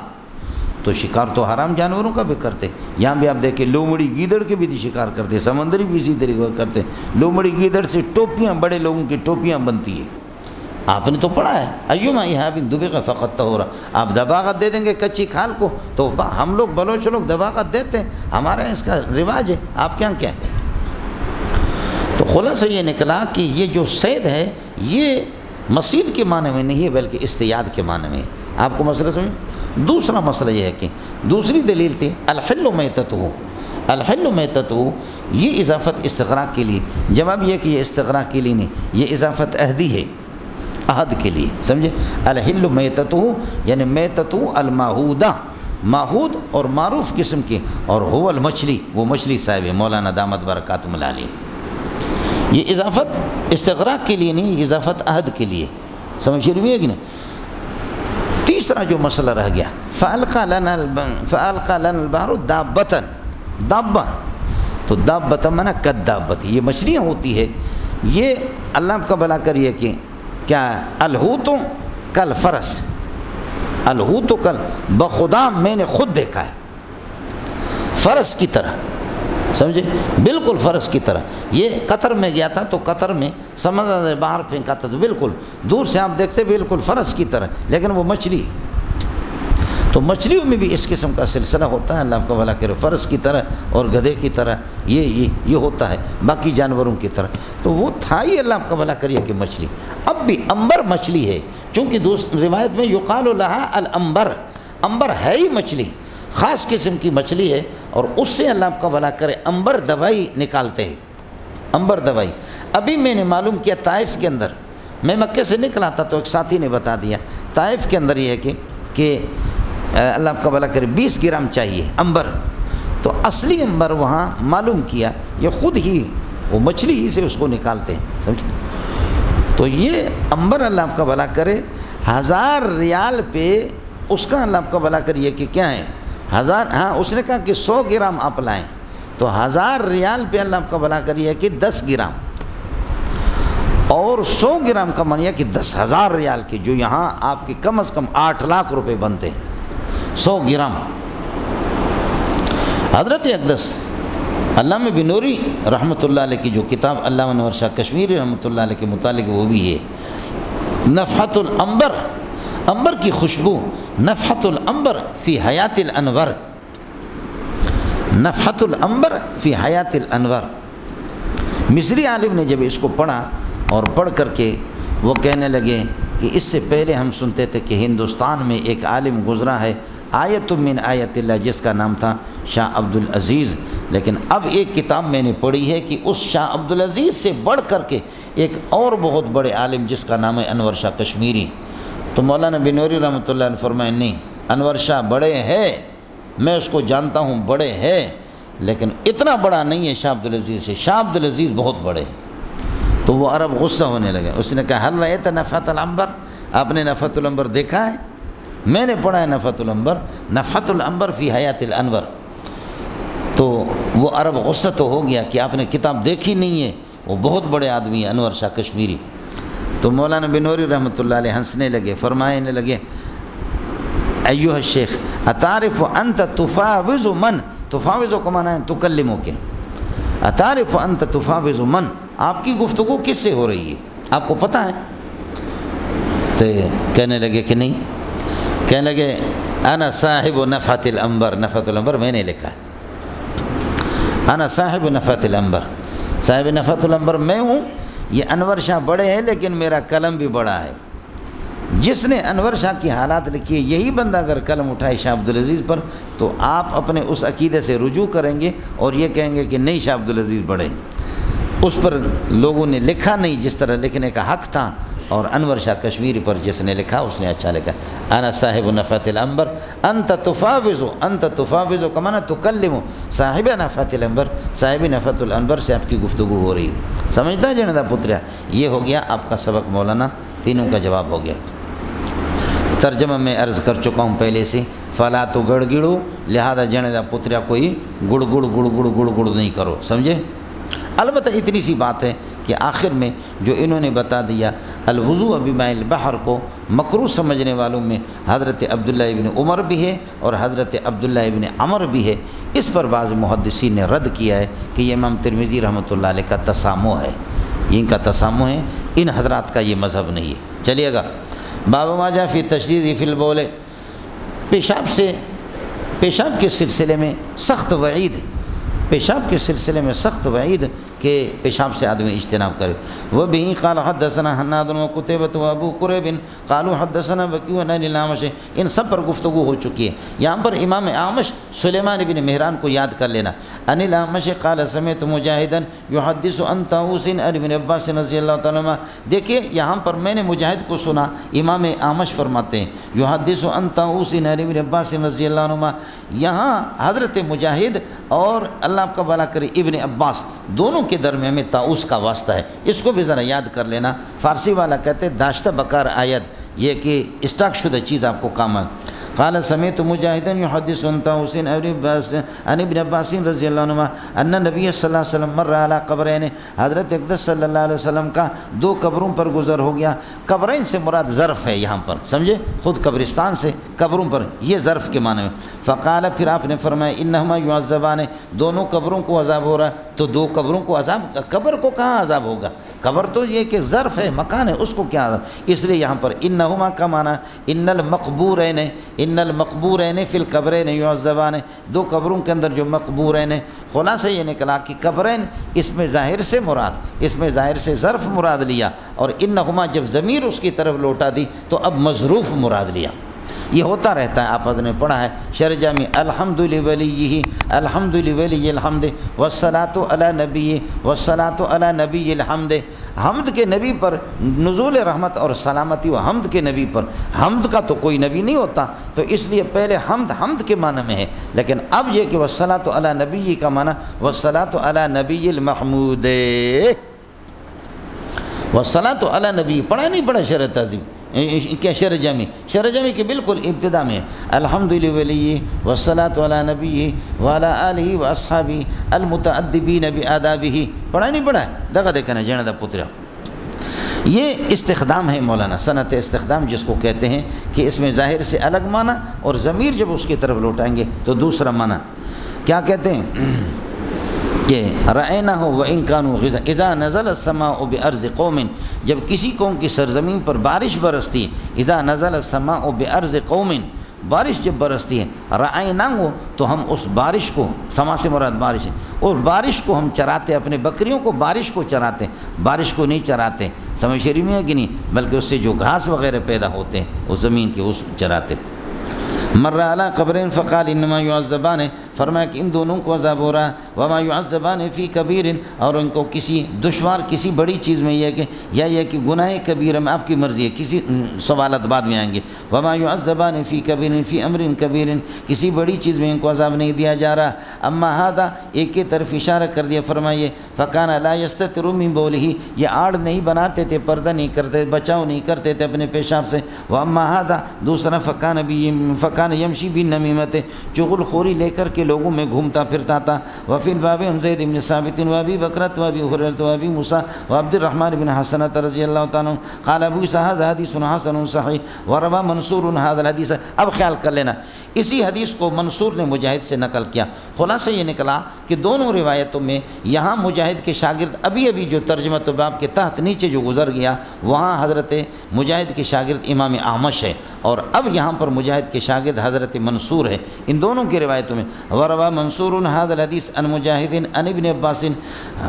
تو شکار تو حرام جانوروں کا بھی کرتے. یہاں بھی آپ دیکھیں لومڑی گیدڑ کے بھی شکار کرتے, سمندری بھی اسی طریقے کرتے. لومڑی گیدڑ سے ٹوپیاں, بڑے لوگوں کی ٹوپیاں بنتی ہیں. آپ نے تو پڑھا ہے ایما اہاب دبغ فقط طہورا, آپ دباغت دے دیں گے کچی کھال کو تو ہم لوگ بلوچ لوگ دباغت دیتے ہیں, ہمارے یہاں اس کا رواج ہے, آپ کے یہاں کیا ہے؟ تو خلاصہ یہ نکلا کہ یہ جو صید ہے یہ مصید کے معنی میں نہیں ہے بلکہ اصطیاد کے معنی میں. آپ کو مسئلہ سمجھ. دوسرا مسئلہ یہ ہے کہ دوسری دلیل تھی الحل میتتہ. الحل میتتہ یہ اضافت استغراق کے لیے. جواب یہ کہ یہ استغراق کے لیے نہیں, یہ اضافت عہدی ہے, عہد کے لیے. سمجھے؟ الحل میتتہ یعنی میتتہ الماحودہ, ماحود اور معروف قسم کی, اور هو المچھلی, وہ مچھلی صاحب ہے مولانا دامت برکاتہم العالی. یہ اضافت استغراق کے لیے نہیں, اضافت عہد کے لیے. سمجھ رہی ہے کہ نہیں؟ تیسرا جو مسئلہ رہ گیا فَأَلْقَى لَنَا الْبَحْرُ دَابَّةً, دابہ تو دابۃ معنی کدابت, یہ مچھلیاں ہوتی ہے. یہ اللہ آپ کا بھلا کریے کہ کیا الحوت کل فرس, الحوت کل بخدا میں نے خود دیکھا ہے فرس کی طرح. سمجھے؟ بالکل فرس کی طرح. یہ قطر میں گیا تھا تو قطر میں سمندر باہر پھینکا تھا تو بالکل دور سے آپ دیکھتے بالکل فرس کی طرح, لیکن وہ مچھلی. تو مچھلیوں میں بھی اس قسم کا سلسلہ ہوتا ہے, اللہ آپ کا بھلا کرے, فرس کی طرح اور گدھے کی طرح یہ ہوتا ہے, باقی جانوروں کی طرح. تو وہ تھا ہی اللہ آپ کا بھلا کریے کہ مچھلی. اب بھی انبر مچھلی ہے, چونکہ دوسری روایت میں یقال لہا الانبر, انبر ہے ہی مچھلی, خاص قسم کی مچھلی ہے, اور اس سے اللہ آپ کا بھلا کرے انبر دوائی نکالتے ہیں, انبر دوائی. ابھی میں نے معلوم کیا طائف کے اندر, میں مکے سے نکلا تھا تو ایک ساتھی نے بتا دیا طائف کے اندر یہ ہے کہ اللہ آپ کا بھلا کرے 20 گرام چاہیے انبر. تو اصلی انبر وہاں معلوم کیا یہ خود ہی وہ مچھلی ہی سے اس کو نکالتے ہیں. سمجھتے؟ تو یہ انبر اللہ آپ کا بھلا کرے 1000 ریال پہ اس کا اللہ آپ کا بھلا کریے کہ کیا ہے 1000. ہاں اس نے کہا کہ 100 گرام آپ لائیں تو 1000 ریال پہ اللہ آپ کا بھلا کریے کہ 10 گرام, اور 100 گرام کا منیا کہ 10,000 ریال کے, جو یہاں آپ کے کم از کم 8 لاکھ روپے بنتے ہیں 100 گرام. حضرت اقدس علامہ بنوری رحمۃ اللہ علیہ کی جو کتاب علامہ انور شاہ کشمیری رحمۃ اللہ علیہ کے متعلق وہ بھی ہے نفحۃ الانبر, انبر کی خوشبو, نفحۃ الانبر فی حیات الانور, نفحۃ الانبر فی حیات الانور. مصری عالم نے جب اس کو پڑھا اور پڑھ کر کے وہ کہنے لگے کہ اس سے پہلے ہم سنتے تھے کہ ہندوستان میں ایک عالم گزرا ہے آیت من آیت اللہ, جس کا نام تھا شاہ عبدالعزیز, لیکن اب ایک کتاب میں نے پڑھی ہے کہ اس شاہ عبدالعزیز سے بڑھ کر کے ایک اور بہت بڑے عالم جس کا نام ہے انور شاہ کشمیری. تو مولانا بنوری رحمۃ اللہ علیہ فرمائے نہیں, انور شاہ بڑے ہیں, میں اس کو جانتا ہوں, بڑے ہیں, لیکن اتنا بڑا نہیں ہے شاہ عبدالعزیز سے, شاہ عبدالعزیز بہت بڑے ہیں. تو وہ عرب غصہ ہونے لگے. اس نے کہا حل رأیت نفحۃ الانبر, آپ نے نفحۃ الانبر دیکھا ہے؟ میں نے پڑھا ہے نفحۃ الانبر, نفحۃ الانبر فی حیات الانور. تو وہ عرب غصہ تو ہو گیا کہ آپ نے کتاب دیکھی نہیں ہے, وہ بہت بڑے آدمی ہیں انور شاہ کشمیری. تو مولانا بنوری رحمۃ اللہ علیہ ہنسنے لگے, فرمانے لگے ایوہ الشیخ اتعرف انت تفاوض من, تفاوض کو معنی ہے تکلموں کے, اتعرف انت تفاوض من, آپ کی گفتگو کس سے ہو رہی ہے, آپ کو پتہ ہے؟ تو کہنے لگے کہ نہیں. کہنے لگے انا صاحب نفحۃ الانبر, نفحۃ الانبر میں نے لکھا ہے, انا صاحب نفحۃ الانبر, صاحب نفحۃ الانبر میں ہوں. یہ انور شاہ بڑے ہیں لیکن میرا قلم بھی بڑا ہے. جس نے انور شاہ کی حالات لکھی ہے یہی بندہ اگر قلم اٹھائے شاہ عبدالعزیز پر تو آپ اپنے اس عقیدے سے رجوع کریں گے اور یہ کہیں گے کہ نہیں شاہ عبدالعزیز بڑے. اس پر لوگوں نے لکھا نہیں جس طرح لکھنے کا حق تھا, اور انور شاہ کشمیری پر جس نے لکھا اس نے اچھا لکھا. انا صاحب نفحۃ الانبر انت تفاوض کا معنی تکلم, صاحب نفحۃ الانبر, صاحب نفحۃ الانبر سے آپ کی گفتگو ہو رہی ہے. سمجھتا ہے جندا پتریا؟ یہ ہو گیا آپ کا سبق مولانا, تینوں کا جواب ہو گیا. ترجمہ میں عرض کر چکا ہوں پہلے سے, فلا تو گڑ گڑو, لہذا جندا پتریا کوئی گڑ گڑ گڑ گڑ گڑ گڑ نہیں کرو. سمجھے؟ البتہ اتنی سی بات ہے کہ آخر میں جو انہوں نے بتا دیا الوضوء بماء البحر کو مکروہ سمجھنے والوں میں حضرت عبداللہ ابن عمر بھی ہے اور حضرت عبداللہ ابن عمر بھی ہے۔ اس پر بعض محدثین نے رد کیا ہے کہ یہ امام ترمذی رحمۃ اللہ علیہ کا تسامح ہے، ان کا تسامح ہے، ان حضرات کا یہ مذہب نہیں ہے۔ چلیے گا، باب ما جاء فی تشدید فی البول، پیشاب کے سلسلے میں سخت وعید، پیشاب کے سلسلے میں سخت وعید کہ پیشاب سے آدمی اجتناب کرے۔ وبہ قال حدثنا حناد وقتیبۃ وابو قریب قالوا حدثنا وکیع عن الاعمش، ان سب پر گفتگو ہو چکی ہے۔ یہاں پر امام اعمش سلیمان بن مہران کو یاد کر لینا۔ عن الاعمش قال سمعت مجاہدا یحدث عن طاووس عن ابن عباس رضی اللہ تعالی عنہ، دیکھیے یہاں پر میں نے مجاہد کو سنا، امام اعمش فرماتے ہیں یحدث عن طاووس عن ابن عباس رضی اللہ عنہ، یہاں حضرت مجاہد اور اللہ آپ کا بھلا کرے ابن عباس دونوں کے درمیان میں طاؤس کا واسطہ ہے، اس کو بھی ذرا یاد کر لینا۔ فارسی والا کہتے ہیں داشتہ بکار آیت، یہ کہ اسٹاک شدہ چیز آپ کو کام آئے۔ قال سمعت مجاہدا یحدث عن طاووس عن ابن عباس رضی اللہ عنہ ان نبی صلی اللہ علیہ وسلم مر علی قبرین، حضرت اقدس صلی اللہ علیہ وسلم کا دو قبروں پر گزر ہو گیا۔ قبرین سے مراد ظرف ہے یہاں پر، سمجھے، خود قبرستان سے قبروں پر، یہ ظرف کے معنی میں۔ فقال، پھر آپ نے فرمایا انہما یعذبان، دونوں قبروں کو عذاب ہو رہا ہے، تو دو قبروں کو عذاب، قبر کو کہاں عذاب ہوگا؟ قبر تو یہ کہ ظرف ہے، مکان ہے، اس کو کیا عذاب؟ اس لیے یہاں پر انہما کا معنی ان المقبورین فی القبرین یعذبان، دو قبروں کے اندر جو مقبورین ہیں۔ خلاصہ یہ نکلا کہ قبرین اس میں ظاہر سے مراد، اس میں ظاہر سے ظرف مراد لیا، اور انہما جب ضمیر اس کی طرف لوٹا دی تو اب مظروف مراد لیا۔ یہ ہوتا رہتا ہے، آپ حضرت نے پڑھا ہے شرح جامی الحمد لولیہ الحمد لولی الحمد والصلاۃ علی نبی والصلاۃ علی نبی الحمد، حمد کے نبی پر نزول رحمت اور سلامتی، و حمد کے نبی پر، حمد کا تو کوئی نبی نہیں ہوتا، تو اس لیے پہلے حمد کے معنی میں ہے، لیکن اب یہ کہ والصلاۃ علی نبی کا معنی والصلاۃ علی نبی المحمود، والصلاۃ علی نبی پڑھا نہیں پڑھا شرح تعظیم کیا شرح جامی کے بالکل ابتدا میں الحمد لولی والصلاۃ علی نبی وعلی آلہ واصحابہ المتأدبین بآدابہ، پڑھا نہیں پڑھا ہے؟ دغا دیکھنا جینا دا پترا، یہ استخدام ہے مولانا، صنعت استخدام جس کو کہتے ہیں کہ اس میں ظاہر سے الگ معنی اور ضمیر جب اس کی طرف لوٹائیں گے تو دوسرا معنی کیا کہتے ہیں کہ رأینہ وإن کانوا غزا، اذا نزل السماء بأرض قوم، جب کسی قوم کی سرزمین پر بارش برستی ہے، اذا نزل السماء بأرض قوم، بارش جب برستی ہے، رأینہ تو ہم اس بارش کو، سما سے مراد بارش ہے، اور بارش کو ہم چراتے، اپنے بکریوں کو بارش کو چراتے، بارش کو نہیں چراتے، سمجھ شریف میں ہے کہ نہیں، بلکہ اس سے جو گھاس وغیرہ پیدا ہوتے ہیں اس زمین کے اس چراتے۔ مر علی قبرین فقال انما یعذبان، فرمایا کہ ان دونوں کو عذاب ہو رہا ہے، وما یعذبان فی کبیر، اور ان کو کسی دشوار کسی بڑی چیز میں یہ کہ یا یہ کہ گناہ کبیر میں آپ کی مرضی ہے، کسی سوالات بعد میں آئیں گے، وما یعذبان فی کبیر فی امر کبیر، کسی بڑی چیز میں ان کو عذاب نہیں دیا جا رہا۔ اما ھذا، ایک کی طرف اشارہ کر دیا، فرمائیے فکان لا یستتر من بولہ، یہ آڑ نہیں بناتے تھے، پردہ نہیں کرتے، بچاؤ نہیں کرتے تھے اپنے پیشاب سے۔ واما ھذا، دوسرا فکان یمشی بالنمیمۃ، چغل خوری لے کر کے لوگوں میں گھومتا پھرتا تھا۔ وفی الباب عن زید بن ثابت وابی بکرۃ وابی ہریرہ وابی موسیٰ وعبد الرحمن بن حسنۃ رضی اللہ تعالیٰ عنہ قال ابو عیسیٰ ھذا حدیث حسن صحیح وروى منصور ھذا الحدیث۔ اب خیال کر لینا، اسی حدیث کو منصور نے مجاہد سے نقل کیا۔ خلاصہ یہ نکلا کہ دونوں روایتوں میں یہاں مجاہد کے شاگرد ابھی جو ترجمۃ الباب کے تحت نیچے جو گزر گیا وہاں حضرت مجاہد کے شاگرد امام اعمش ہے، اور اب یہاں پر مجاہد کے شاگرد حضرت منصور ہے۔ ان دونوں کی روایتوں میں وروى منصور ھذا الحدیث عن مجاہد عن ابن عباس،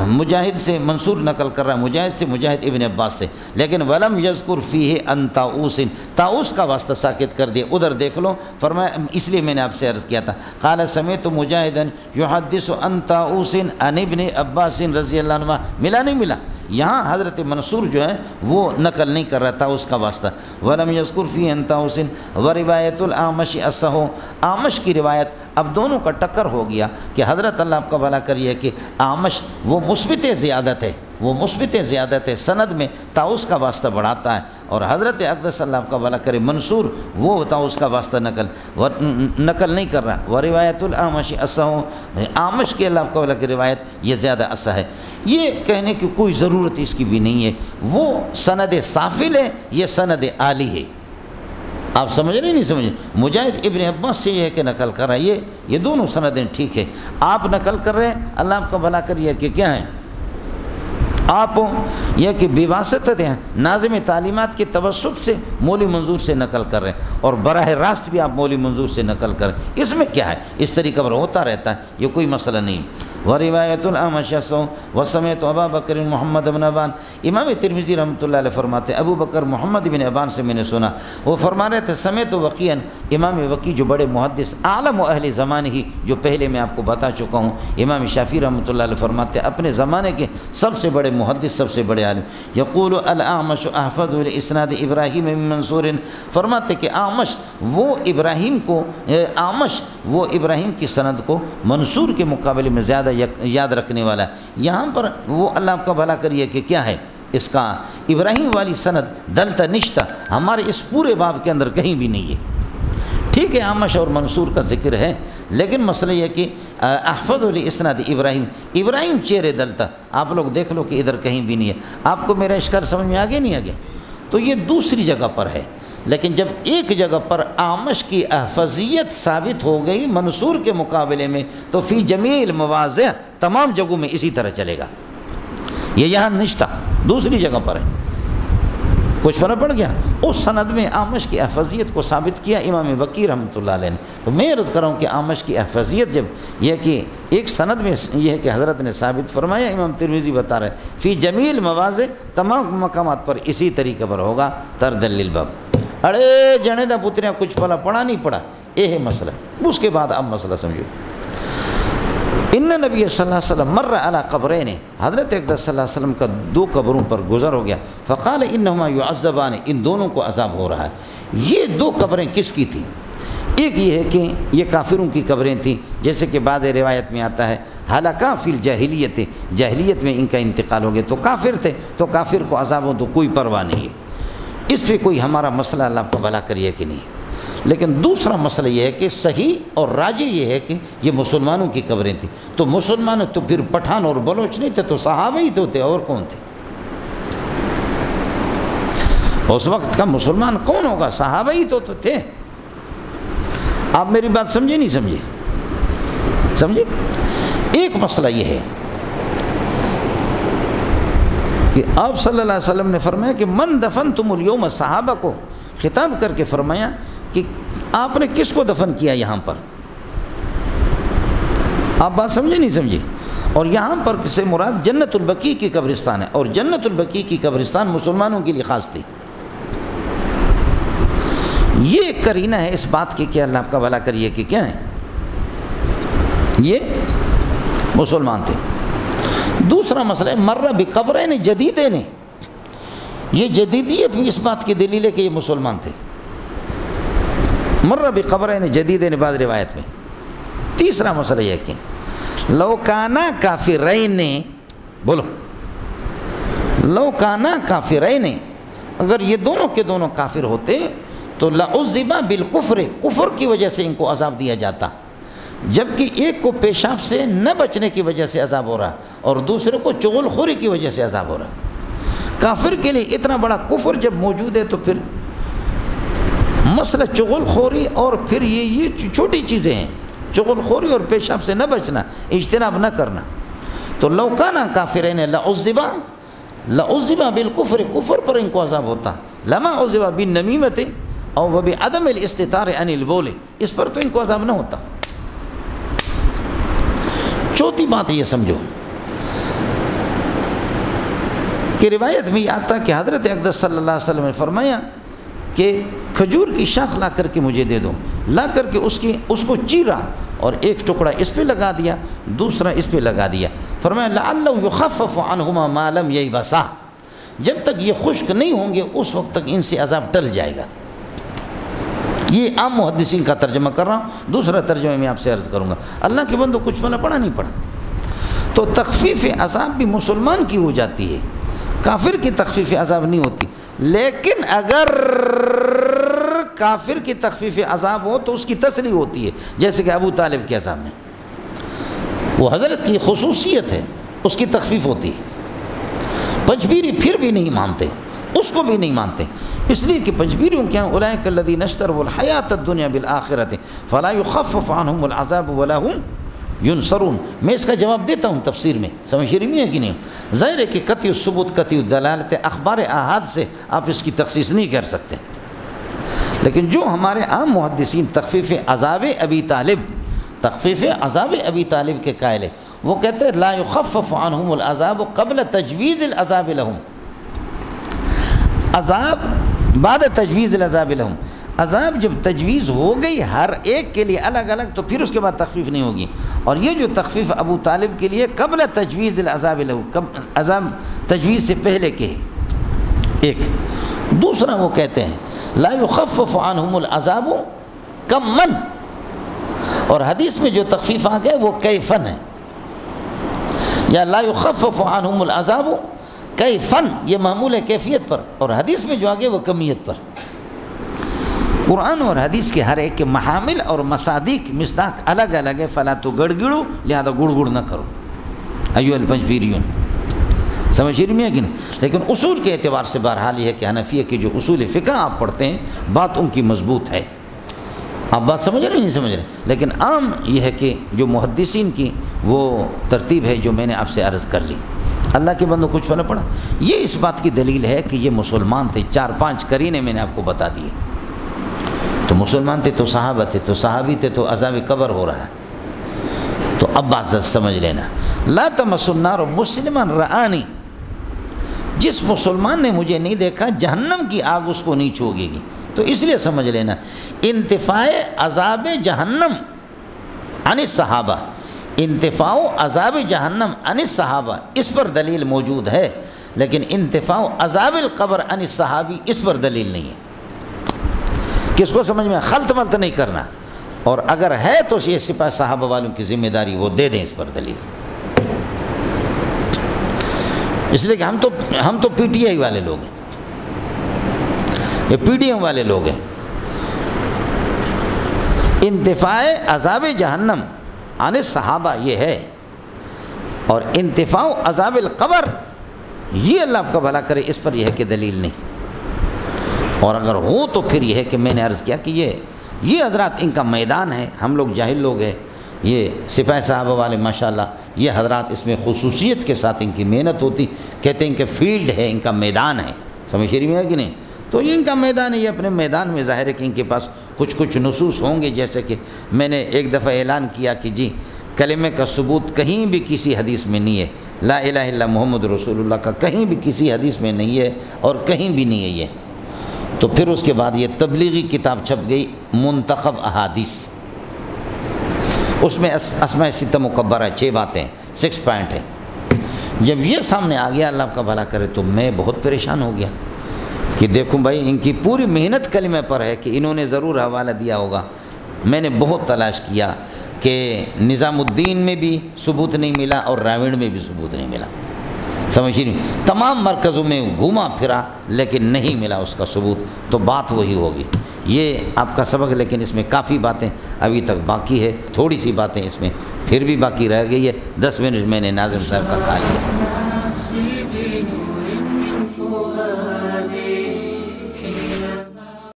مجاہد سے منصور نقل کر رہا ہے، مجاہد سے مجاہد ابن عباس سے، لیکن ولم یذکر فیہ عن طاؤوس، طاؤوس کا واسطہ ساکت کر دیا، ادھر دیکھ لو، فرمایا اس لیے میں نے آپ سے عرض کیا تھا قال سمعت مجاہدا یحدث عن طاؤوس عن ابن عباس رضی اللہ عنہ، ملا نہیں ملا، یہاں حضرت منصور جو ہے وہ نقل نہیں کر رہا تھا اس کا واسطہ۔ ولم یذکر فیہ عن طاؤوس وروایت الاعمش اصح، اعمش کی روایت، اب دونوں کا ٹکر ہو گیا کہ حضرت اللہ آپ کا بھلا کریے کہ اعمش وہ مثبت زیادت ہے، وہ مثبت زیادت ہے، سند میں طاؤوس کا واسطہ بڑھاتا ہے، اور حضرت اقدس اللہ آپ کا بھلا کرے منصور وہ طاؤوس کا واسطہ نقل نہیں کر رہا۔ و روایت الاعمش اصح، اعمش کے اللہ آپ کا بھلا کی روایت یہ زیادہ اصح ہے۔ یہ کہنے کی کوئی ضرورت اس کی بھی نہیں ہے، وہ سند سافل ہے، یہ سند عالی ہے۔ آپ سمجھ رہے نہیں سمجھ؟ مجاہد ابن عباس سے یہ ہے کہ نقل کر رہا ہے، یہ دونوں سندیں ٹھیک ہے۔ آپ نقل کر رہے ہیں، اللہ آپ کا بھلا کریے کہ کیا ہیں، آپ یہ کہ بواسطہ ہیں ناظم تعلیمات کے توسط سے مولوی منظور سے نقل کر رہے ہیں، اور براہ راست بھی آپ مولوی منظور سے نقل کر رہے ہیں۔ اس میں کیا ہے، اس طریقہ پر ہوتا رہتا ہے، یہ کوئی مسئلہ نہیں۔ وروایت الاعمش وسمعت ابا بکر محمد بن ابان، امام ترمذی رحمۃ اللہ علیہ فرماتے ہیں ابو بکر محمد بن ابان سے میں نے سنا، وہ فرما رہے تھے سمعت وکیعا، امام وکیع جو بڑے محدث عالم و اہل زمانے ہی، جو پہلے میں آپ کو بتا چکا ہوں، امام شافعی رحمۃ اللہ علیہ فرماتے ہیں اپنے زمانے کے سب سے بڑے محدث، سب سے بڑے عالم، یقول الاعمش احفظ لاسناد ابراہیم بن منصور، فرماتے کہ اعمش وہ ابراہیم کی سند کو منصور کے مقابلے میں زیادہ یاد رکھنے والا ہے۔ یہاں پر وہ اللہ آپ کا بھلا کریے کہ کیا ہے، اس کا ابراہیم والی سند دلتا نشتہ ہمارے اس پورے باب کے اندر کہیں بھی نہیں ہے۔ ٹھیک ہے اعمش اور منصور کا ذکر ہے، لیکن مسئلہ یہ کہ احفظ لاسناد ابراہیم چہرے دلتا، آپ لوگ دیکھ لو کہ ادھر کہیں بھی نہیں ہے۔ آپ کو میرا اشکال سمجھ میں آگے نہیں آگے؟ تو یہ دوسری جگہ پر ہے، لیکن جب ایک جگہ پر اعمش کی احفظیت ثابت ہو گئی منصور کے مقابلے میں، تو فی جمیع المواضع تمام جگہوں میں اسی طرح چلے گا۔ یہ یہاں نشتہ دوسری جگہ پر ہے، کچھ فرق پڑ گیا۔ اس سند میں اعمش کی احفظیت کو ثابت کیا امام وکیع رحمۃ اللہ علیہ نے۔ تو میں عرض کر رہا ہوں کہ اعمش کی احفظیت جب یہ کہ ایک سند میں یہ ہے کہ حضرت نے ثابت فرمایا، امام ترمذی بتا رہے فی جمیع المواضع تمام مقامات پر اسی طریقے پر ہوگا، تردل للباب۔ اڑے جنے دا پتریاں کچھ پڑھا نہیں پڑھا، یہ ہے مسئلہ۔ اس کے بعد اب مسئلہ سمجھو۔ ان نبی صلی اللہ علیہ وسلم مر علی قبرین، حضرت اقدس صلی اللہ علیہ وسلم کا دو قبروں پر گزر ہو گیا، فقال انہما یعذبان، ان دونوں کو عذاب ہو رہا ہے۔ یہ دو قبریں کس کی تھیں؟ ایک یہ ہے کہ یہ کافروں کی قبریں تھیں، جیسے کہ بعض روایت میں آتا ہے ہلاکا فی الجاہلیت، جاہلیت میں ان کا انتقال ہو گیا، تو کافر تھے، تو کافر کو عذاب ہو تو کوئی پرواہ نہیں ہے، اس پہ کوئی ہمارا مسئلہ اللہ کو بھلا کریے کہ نہیں۔ لیکن دوسرا مسئلہ یہ ہے کہ صحیح اور راجح یہ ہے کہ یہ مسلمانوں کی قبریں تھیں، تو مسلمان تو پھر پٹھان اور بلوچ نہیں تھے، تو صحابہ ہی تو تھے، اور کون تھے؟ اس وقت کا مسلمان کون ہوگا؟ صحابہ ہی تو تھے۔ آپ میری بات سمجھے نہیں سمجھے؟ سمجھے؟ ایک مسئلہ یہ ہے کہ آپ صلی اللہ علیہ وسلم نے فرمایا کہ من دفنتم اليوم، صحابہ کو خطاب کر کے فرمایا کہ آپ نے کس کو دفن کیا یہاں پر؟ آپ بات سمجھے نہیں سمجھے؟ اور یہاں پر سے مراد جنت البقیع کی قبرستان ہے، اور جنت البقیع کی قبرستان مسلمانوں کے لیے خاص تھی۔ یہ ایک قرینہ ہے اس بات کی کہ اللہ آپ کا بھلا کریے کہ کیا ہے، یہ مسلمان تھے۔ دوسرا مسئلہ ہے مرہ بقبرین جدیدین، یہ جدیدیت بھی اس بات کی دلیل ہے کہ یہ مسلمان تھے، مرہ بقبرین جدیدین بعض روایت میں۔ تیسرا مسئلہ یہ کہ لو کانا کافرین، بولو لو کانا کافرین، اگر یہ دونوں کے دونوں کافر ہوتے تو لعذبا بالکفر، کفر کی وجہ سے ان کو عذاب دیا جاتا، جبکہ ایک کو پیشاب سے نہ بچنے کی وجہ سے عذاب ہو رہا اور دوسرے کو چغل خوری کی وجہ سے عذاب ہو رہا۔ کافر کے لیے اتنا بڑا کفر جب موجود ہے تو پھر مسئلہ چغل خوری اور پھر یہ چھوٹی چیزیں ہیں، چغل خوری اور پیشاب سے نہ بچنا، اجتناب نہ کرنا۔ تو لو کانا کافرین لعذبا بالکفر، کفر پر ان کو عذاب ہوتا، لما عذبا بالنمیمۃ او وبعدم الاستتار عن البول، اس پر تو ان کو عذاب نہ ہوتا۔ چوتھی بات یہ سمجھو کہ روایت میں یہ آتا کہ حضرت اقدس صلی اللہ علیہ وسلم نے فرمایا کہ کھجور کی شاخ لا کر کے مجھے دے دو، لا کر کے اس کو چیرا اور ایک ٹکڑا اس پہ لگا دیا، دوسرا اس پہ لگا دیا، فرمایا لعلہ یخفف عنہما ما لم یبسا، جب تک یہ خشک نہیں ہوں گے اس وقت تک ان سے عذاب ٹل جائے گا۔ یہ عام محدثین کا ترجمہ کر رہا ہوں، دوسرا ترجمہ میں آپ سے عرض کروں گا۔ اللہ کے بندو کچھ پڑھا نہیں پڑھا، تو تخفیف عذاب بھی مسلمان کی ہو جاتی ہے، کافر کی تخفیف عذاب نہیں ہوتی۔ لیکن اگر کافر کی تخفیف عذاب ہو تو اس کی تسلی ہوتی ہے، جیسے کہ ابو طالب کے عذاب میں، وہ حضرت کی خصوصیت ہے اس کی تخفیف ہوتی ہے۔ پجبیری پھر بھی نہیں مانتے، اس کو بھی نہیں مانتے، اس لیے کہ پجبیریوں کیا اولئک الذین اشتروا الحیاۃ الدنیا بالآخرۃ فلا یخفف عنہم العذاب ولا هم ینصرون۔ میں اس کا جواب دیتا ہوں تفسیر میں، سمجھ رہی ہے کہ نہیں؟ ظاہر ہے کہ قطعی الثبوت قطعی الدلالت اخبار احاد سے آپ اس کی تخصیص نہیں کر سکتے، لیکن جو ہمارے عام محدثین تخفیف عذاب ابی طالب کے قائل ہیں، وہ کہتے ہیں لا یخفف عنہم العذاب قبل تجویز العذاب لہم، عذاب بعد تجویز العذاب لہم، عذاب جب تجویز ہو گئی ہر ایک کے لیے الگ الگ تو پھر اس کے بعد تخفیف نہیں ہوگی، اور یہ جو تخفیف ابو طالب کے لیے قبل تجویز العذاب لہم، عذاب تجویز سے پہلے کے ایک۔ دوسرا وہ کہتے ہیں لا یخفف عنہم العذاب کمن، اور حدیث میں جو تخفیف آ گئے وہ کیفن ہے، یا لا یخفف عنہم العذاب کیفن، یہ معمول ہے کیفیت پر، اور حدیث میں جو آگے وہ کمیت پر۔ قرآن اور حدیث کے ہر ایک کے محامل اور مصادیق مصداق الگ الگ ہے، فلا تو گڑگڑو لہذا گڑ گڑ نہ کرو ایھا الپجبیریون، سمجھ رہی ہیں کہ نہیں؟ لیکن اصول کے اعتبار سے بہرحال یہ ہے کہ حنفیہ کے جو اصول فقہ آپ پڑھتے ہیں بات ان کی مضبوط ہے، آپ بات سمجھ رہے ہیں نہیں سمجھ رہے، لیکن عام یہ ہے کہ جو محدثین کی وہ ترتیب ہے جو میں نے آپ سے عرض کر لی۔ اللہ کے بندوں کچھ فرق پڑا؟ یہ اس بات کی دلیل ہے کہ یہ مسلمان تھے، 4-5 قرینے میں نے آپ کو بتا دیے، تو مسلمان تھے تو صحابہ تھے، تو صحابی تھے تو عذاب قبر ہو رہا ہے، تو اب بات سمجھ لینا۔ لا تمس النار مسلما رآنی، جس مسلمان نے مجھے نہیں دیکھا جہنم کی آگ اس کو نہیں چھوگے گی، تو اس لیے سمجھ لینا انتفاع عذاب جہنم عن الصحابہ، انتفاع عذاب جہنم عن الصحابہ اس پر دلیل موجود ہے، لیکن انتفاع عذاب القبر عن الصحابی اس پر دلیل نہیں ہے۔ کس کو سمجھ میں خلط ملط نہیں کرنا، اور اگر ہے تو یہ سپاہ صحابہ والوں کی ذمہ داری وہ دے دیں اس پر دلیل، اس لیے کہ ہم تو پی ٹی آئی والے لوگ ہیں، یہ پی ڈی ایم والے لوگ ہیں۔ انتفاع عذاب جہنم عن الصحابہ یہ ہے، اور انتفاع عذاب القبر یہ اللہ آپ کا بھلا کرے اس پر یہ ہے کہ دلیل نہیں، اور اگر ہو تو پھر یہ ہے کہ میں نے عرض کیا کہ یہ حضرات ان کا میدان ہے، ہم لوگ جاہل لوگ ہیں، یہ سپاہ صحابہ والے ماشاءاللہ یہ حضرات اس میں خصوصیت کے ساتھ ان کی محنت ہوتی، کہتے ہیں کہ فیلڈ ہے، ان کا میدان ہے، سمجھ رہی ہے کہ نہیں؟ تو یہ ان کا میدان ہے، یہ اپنے میدان میں ظاہر ہے کہ ان کے پاس کچھ نصوص ہوں گے، جیسے کہ میں نے ایک دفعہ اعلان کیا کہ جی کلمے کا ثبوت کہیں بھی کسی حدیث میں نہیں ہے، لا الہ الا محمد رسول اللہ کا کہیں بھی کسی حدیث میں نہیں ہے، اور کہیں بھی نہیں ہے یہ۔ تو پھر اس کے بعد یہ تبلیغی کتاب چھپ گئی منتخب احادیث، اس میں اسماء ستہ مکبرہ 6 باتیں 6 پوائنٹ ہیں۔ جب یہ سامنے آ گیا اللہ کا بھلا کرے تو میں بہت پریشان ہو گیا کہ دیکھوں بھائی ان کی پوری محنت کلمہ پر ہے کہ انہوں نے ضرور حوالہ دیا ہوگا۔ میں نے بہت تلاش کیا کہ نظام الدین میں بھی ثبوت نہیں ملا اور راوڑ میں بھی ثبوت نہیں ملا، سمجھ نہیں، تمام مرکزوں میں گھوما پھرا لیکن نہیں ملا اس کا ثبوت، تو بات وہی ہوگی۔ یہ آپ کا سبق، لیکن اس میں کافی باتیں ابھی تک باقی ہے، تھوڑی سی باتیں اس میں پھر بھی باقی رہ گئی ہے۔ 10 منٹ میں نے ناظم صاحب کا کہا ہے۔